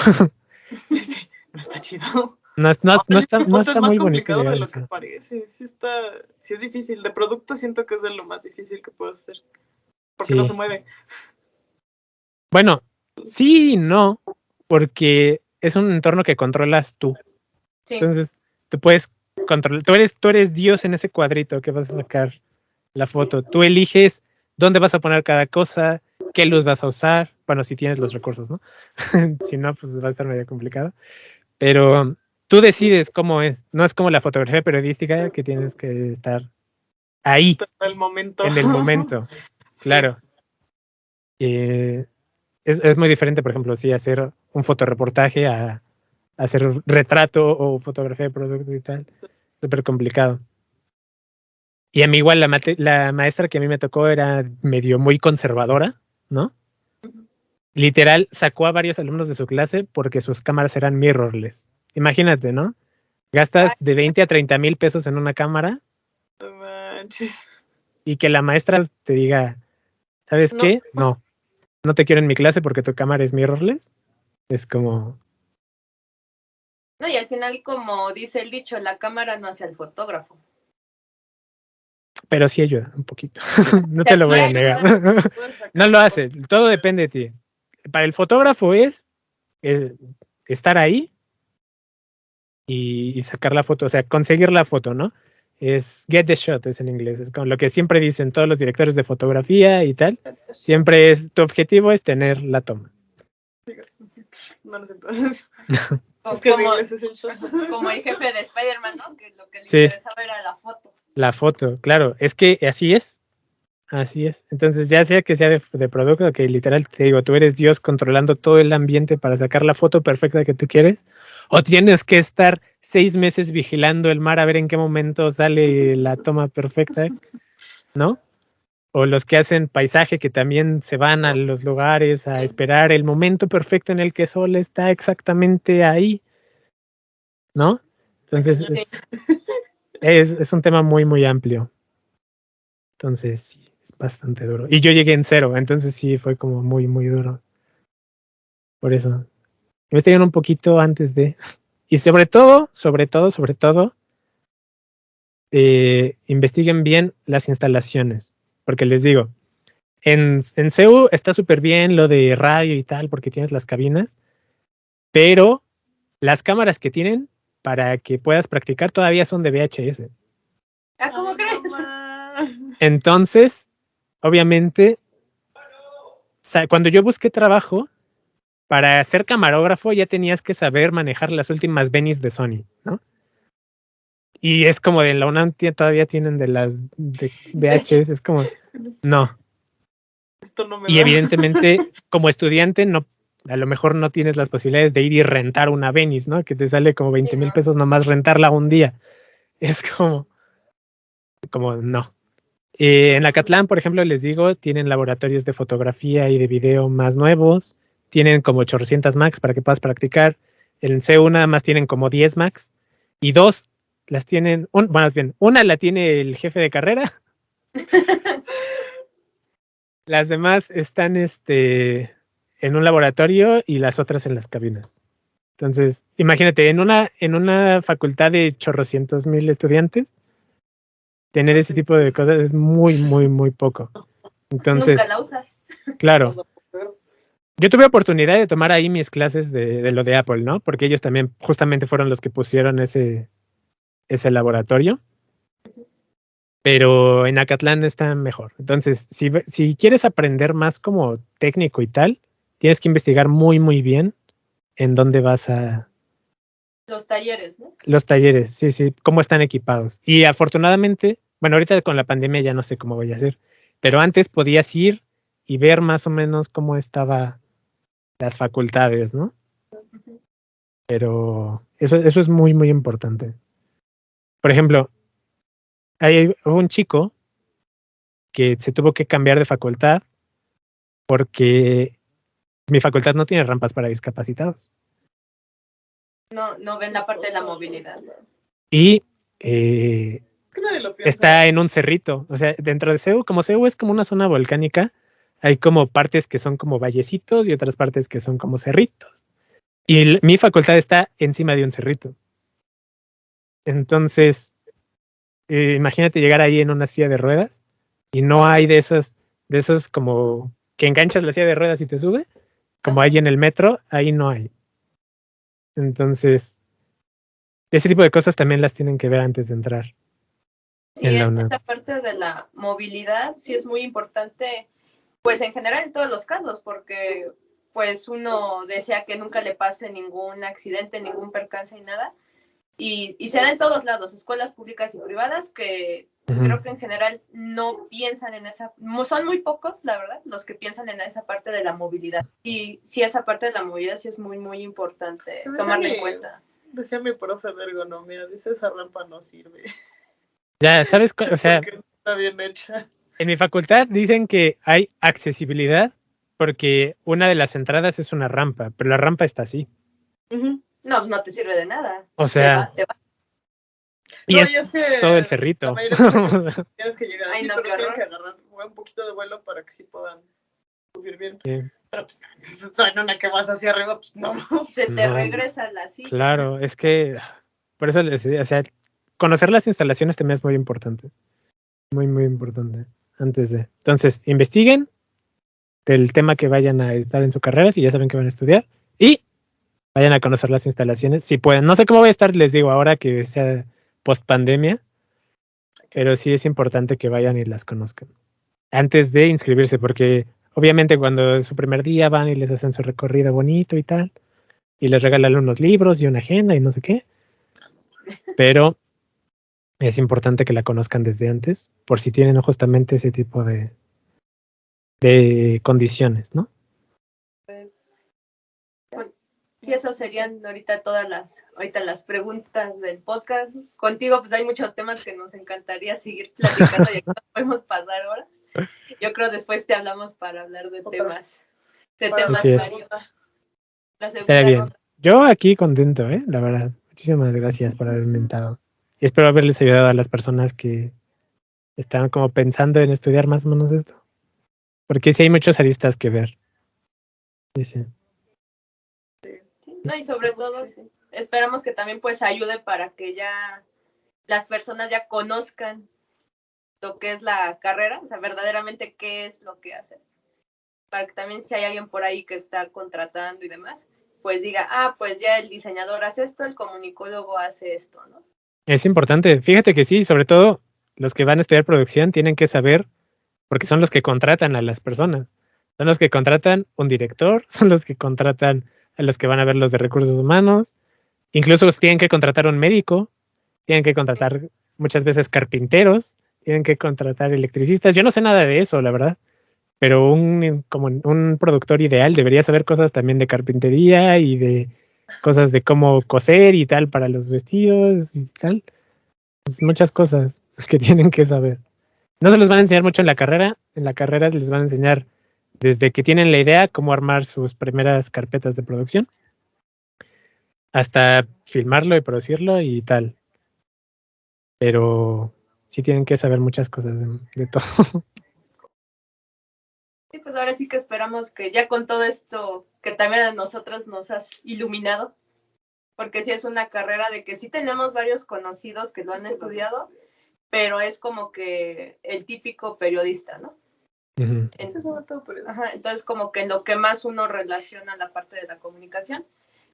Sí, no está chido. No Foto es está más muy bonito complicado llegar de en lo que cero. parece. Sí es difícil. De producto siento que es de lo más difícil que puedo hacer. Porque Sí. no se mueve. Bueno, sí y no, porque es un entorno que controlas tú. Sí. Entonces, tú puedes controlar, tú eres Dios en ese cuadrito que vas a sacar la foto. Tú eliges dónde vas a poner cada cosa, qué luz vas a usar. Bueno, si tienes los recursos, ¿no? Si no, pues va a estar medio complicado. Pero tú decides cómo es. No es como la fotografía periodística que tienes que estar ahí, En el momento. en el momento. Sí. Claro. Es muy diferente, por ejemplo, sí, hacer un fotoreportaje a hacer retrato o fotografía de producto y tal. Súper complicado. Y a mí igual la maestra que a mí me tocó era medio muy conservadora, ¿no? Literal, sacó a varios alumnos de su clase porque sus cámaras eran mirrorless. Imagínate, ¿no? Gastas de 20 a 30 mil pesos en una cámara No manches. y que la maestra te diga, ¿sabes No. qué? No te quiero en mi clase porque tu cámara es mirrorless. Es como, No, y al final, como dice el dicho, la cámara no hace al fotógrafo. Pero sí ayuda un poquito. No te lo voy a negar. No lo hace, todo depende de ti. Para el fotógrafo es estar ahí y sacar la foto, o sea, conseguir la foto, ¿no? Es get the shot, es en inglés, es con lo que siempre dicen todos los directores de fotografía y tal. Siempre es, tu objetivo es tener la toma. No lo sé entonces. Como, Es que en inglés es el shot. como el jefe de Spider-Man, ¿no? Que lo que le Sí. interesaba era la foto. La foto, claro, es que así es. Así es. Entonces, ya sea que sea de producto, que literal te digo, tú eres Dios controlando todo el ambiente para sacar la foto perfecta que tú quieres, o tienes que estar 6 meses vigilando el mar a ver en qué momento sale la toma perfecta, ¿no? O los que hacen paisaje que también se van a los lugares a esperar el momento perfecto en el que el sol está exactamente ahí, ¿no? Entonces, es un tema muy, muy amplio. Entonces, sí, es bastante duro. Y yo llegué en 0, entonces sí, fue como muy, muy duro. Por eso. Investiguen un poquito antes de. Y sobre todo, investiguen bien las instalaciones. Porque les digo, en CEU está súper bien lo de radio y tal, porque tienes las cabinas, pero las cámaras que tienen para que puedas practicar todavía son de VHS. Ah, ¿cómo crees? Entonces, obviamente, cuando yo busqué trabajo, para ser camarógrafo ya tenías que saber manejar las últimas Benis de Sony, ¿no? Y es como de la UNAM todavía tienen de las de VHS, es como, no. Esto no me Y da. evidentemente, como estudiante, no, a lo mejor no tienes las posibilidades de ir y rentar una Benis, ¿no? Que te sale como 20,000 pesos nomás rentarla un día. Es como no. En Acatlán, por ejemplo, les digo, tienen laboratorios de fotografía y de video más nuevos. Tienen como 800 Macs para que puedas practicar. En CEU nada más tienen como 10 Macs. Y 2 las tienen, más bien, una la tiene el jefe de carrera. Las demás están en un laboratorio y las otras en las cabinas. Entonces, imagínate, en una facultad de chorrocientos mil estudiantes, tener ese tipo de cosas es muy, muy, muy poco. Entonces, nunca la usas. Claro. Yo tuve oportunidad de tomar ahí mis clases de lo de Apple, ¿no? Porque ellos también justamente fueron los que pusieron ese laboratorio. Pero en Acatlán está mejor. Entonces, si quieres aprender más como técnico y tal, tienes que investigar muy, muy bien en dónde vas a... Los talleres, ¿no? Los talleres, sí, cómo están equipados. Y afortunadamente, bueno, ahorita con la pandemia ya no sé cómo voy a hacer, pero antes podías ir y ver más o menos cómo estaba las facultades, ¿no? Pero eso es muy, muy importante. Por ejemplo, hubo un chico que se tuvo que cambiar de facultad porque mi facultad no tiene rampas para discapacitados. No ven la parte de la movilidad. Y Nadie lo piensa. está en un cerrito. O sea, dentro de CEU, como CEU es como una zona volcánica, hay como partes que son como vallecitos y otras partes que son como cerritos. Y mi facultad está encima de un cerrito. Entonces, imagínate llegar ahí en una silla de ruedas y no hay de esos como que enganchas la silla de ruedas y te sube, como hay en el metro, ahí no hay. Entonces, ese tipo de cosas también las tienen que ver antes de entrar. Sí, esta parte de la movilidad sí es muy importante, pues en general en todos los casos, porque pues uno desea que nunca le pase ningún accidente, ningún percance ni nada, y se da en todos lados, escuelas públicas y privadas, que creo que en general no piensan en esa, son muy pocos, la verdad, los que piensan en esa parte de la movilidad. Y sí, esa parte de la movilidad sí es muy, muy importante tomarla en cuenta. Decía mi profe de ergonomía, dice, esa rampa no sirve. Ya, ¿sabes? O sea, porque no está bien hecha. En mi facultad dicen que hay accesibilidad porque una de las entradas es una rampa, pero la rampa está así. No te sirve de nada. O sea, te va. Y es que todo el cerrito. Tienes que llegar así, pero tienen que agarrar un poquito de vuelo para que sí puedan subir bien. Sí. Pero pues, en una que vas hacia arriba, pues no. Se te No. regresa la silla. Claro, es que por eso les decía, o sea, conocer las instalaciones también es muy importante. Muy, muy importante. Antes de. Entonces, investiguen del tema que vayan a estar en su carrera, si ya saben que van a estudiar, y vayan a conocer las instalaciones, si pueden. No sé cómo voy a estar, les digo, ahora que sea post pandemia, pero sí es importante que vayan y las conozcan antes de inscribirse, porque obviamente cuando es su primer día van y les hacen su recorrido bonito y tal, y les regalan unos libros y una agenda y no sé qué, pero es importante que la conozcan desde antes, por si tienen justamente ese tipo de condiciones, ¿no? Sí, eso serían ahorita las preguntas del podcast. Contigo, pues hay muchos temas que nos encantaría seguir platicando y aquí no podemos pasar horas. Yo creo después te hablamos para hablar de temas Así es. varios. La Estaría segunda bien. ronda. Yo aquí contento, la verdad. Muchísimas gracias por haberme invitado. Y espero haberles ayudado a las personas que están como pensando en estudiar más o menos esto. Porque sí hay muchos aristas que ver. Sí, sí. No, y sobre todo, sí, esperamos que también pues ayude para que ya las personas ya conozcan lo que es la carrera, o sea, verdaderamente qué es lo que hace. Para que también si hay alguien por ahí que está contratando y demás, pues diga, pues ya el diseñador hace esto, el comunicólogo hace esto, ¿no? Es importante. Fíjate que sí, sobre todo los que van a estudiar producción tienen que saber, porque son los que contratan a las personas. Son los que contratan un director, son los que contratan a los que van a ver los de recursos humanos. Incluso tienen que contratar un médico, tienen que contratar muchas veces carpinteros, tienen que contratar electricistas. Yo no sé nada de eso, la verdad. Pero como un productor ideal debería saber cosas también de carpintería y de cosas de cómo coser y tal para los vestidos y tal. Pues muchas cosas que tienen que saber. No se los van a enseñar mucho en la carrera les van a enseñar desde que tienen la idea cómo armar sus primeras carpetas de producción hasta filmarlo y producirlo y tal. Pero sí tienen que saber muchas cosas de todo. Sí, pues ahora sí que esperamos que ya con todo esto que también a nosotros nos has iluminado, porque sí es una carrera de que sí tenemos varios conocidos que lo han estudiado, pero es como que el típico periodista, ¿no? Ujú. Entonces como que en lo que más uno relaciona la parte de la comunicación,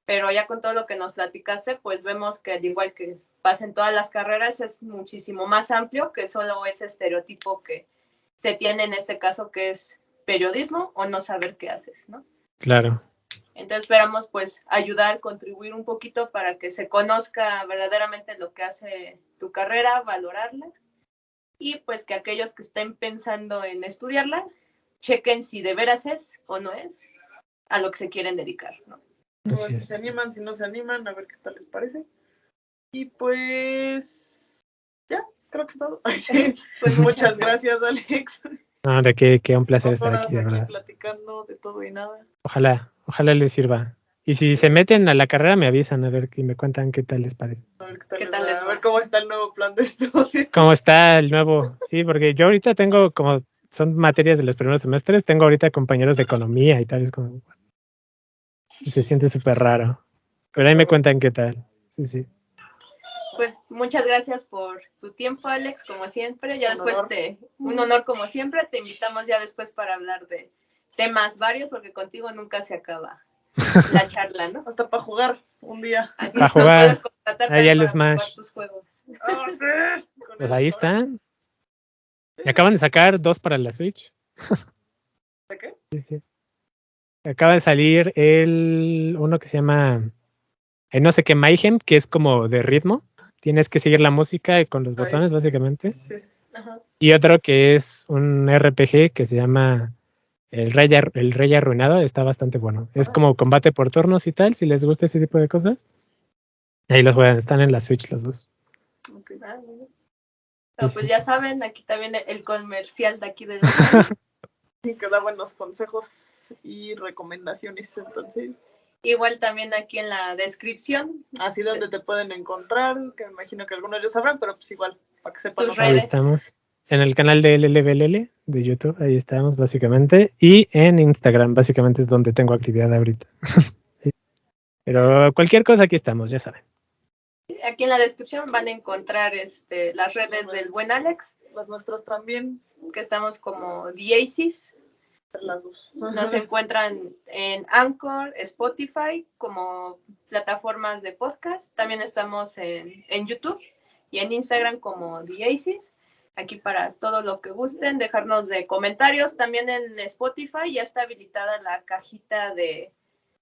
pero ya con todo lo que nos platicaste, pues vemos que al igual que pasa en todas las carreras, es muchísimo más amplio que solo ese estereotipo que se tiene en este caso, que es periodismo o no saber qué haces, ¿no? Claro. Entonces esperamos pues ayudar, contribuir un poquito para que se conozca verdaderamente lo que hace tu carrera, valorarla y pues que aquellos que estén pensando en estudiarla, chequen si de veras es o no es a lo que se quieren dedicar, ¿no? A ver Así si es. se animan, si no se animan, a ver qué tal les parece. Y pues ya, creo que es todo. Ay, sí. Pues muchas gracias, Alex. No, de que un placer estar Horas aquí, de verdad. platicando de todo y nada. Ojalá les sirva. Y si se meten a la carrera, me avisan a ver y me cuentan qué tal les parece. A ver qué ¿Qué tal tal les les va, a va? ver cómo está el nuevo plan de estudio. ¿Cómo está el nuevo? Sí, porque yo ahorita tengo como son materias de los primeros semestres, tengo ahorita compañeros de economía y tal, es como y se siente súper raro. Pero ahí me cuentan qué tal. Sí, sí. Pues muchas gracias por tu tiempo, Alex, como siempre. Ya Un después honor. un honor como siempre. Te invitamos ya después para hablar de temas varios, porque contigo nunca se acaba la charla, ¿no? Hasta para jugar un día. Así Para nos jugar. puedes contratar Ahí también al para Smash. jugar tus juegos. Ah, sí. Con Pues el ahí Smash. están. Me acaban de sacar 2 para la Switch. ¿De qué? Sí, sí. Acaba de salir uno que se llama no sé qué Mayhem, que es como de ritmo. Tienes que seguir la música con los botones, básicamente. Sí. Ajá. Y otro que es un RPG que se llama el Rey Arruinado. Está bastante bueno. Es como combate por turnos y tal. Si les gusta ese tipo de cosas, ahí los juegan. Están en la Switch los dos. Okay. Muy bien. Pero, Sí, pues sí. ya saben, aquí también el comercial de aquí del Que da buenos consejos y recomendaciones, entonces. igual también aquí en la descripción. Así donde te pueden encontrar, que me imagino que algunos ya sabrán, pero pues igual, para que sepan. Tus Ahí redes. estamos. En el canal de LLBLL de YouTube, ahí estamos básicamente. Y en Instagram, básicamente es donde tengo actividad ahorita. Sí. Pero cualquier cosa aquí estamos, ya saben. Aquí en la descripción van a encontrar las redes del buen Alex, Los nuestros también, que estamos como The Aces. entre las dos. Nos encuentran en Anchor, Spotify, como plataformas de podcast. También estamos en YouTube y en Instagram como The Aces. Aquí para todo lo que gusten, dejarnos de comentarios. También en Spotify ya está habilitada la cajita de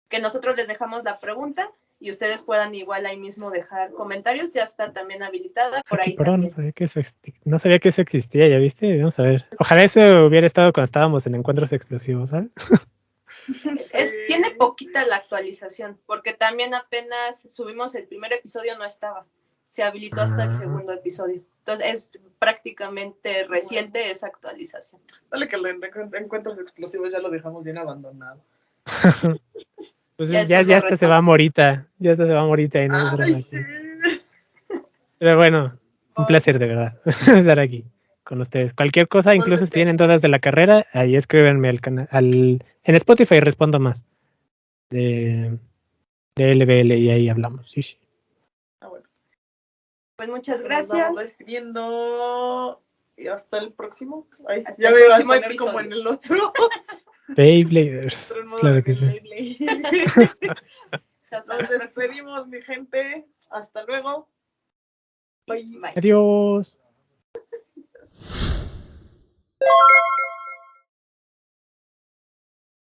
que nosotros les dejamos la pregunta y ustedes puedan igual ahí mismo dejar comentarios. Ya está también habilitada por ahí. Perdón, no También. sabía que eso existía, ¿ya viste? Vamos a ver. Ojalá eso hubiera estado cuando estábamos en encuentros explosivos, ¿sabes? Tiene poquita la actualización, porque también apenas subimos el primer episodio, no estaba. Se habilitó hasta el segundo episodio. Entonces es prácticamente reciente esa actualización. Dale que el de encuentros explosivos ya lo dejamos bien abandonado. Pues Ya ya, después ya lo hasta se va a morita. Ya hasta se va a morita y no hay Ay, forma. sí. Pero bueno, un placer de verdad estar aquí con ustedes. Cualquier cosa, incluso si tienen dudas de la carrera, ahí escríbanme al canal. En Spotify respondo más de LBL y ahí hablamos. Sí, sí. Ah, bueno. Pues muchas Nos vamos gracias. despidiendo y hasta el próximo. Ay, Hasta ya el me iba a próximo poner episodio. como en el otro. Beybladers. Otro en modo Claro de que sí. Beyblade. Hasta Nos la próxima. despedimos, mi gente. Hasta luego. Bye. Bye. Adiós.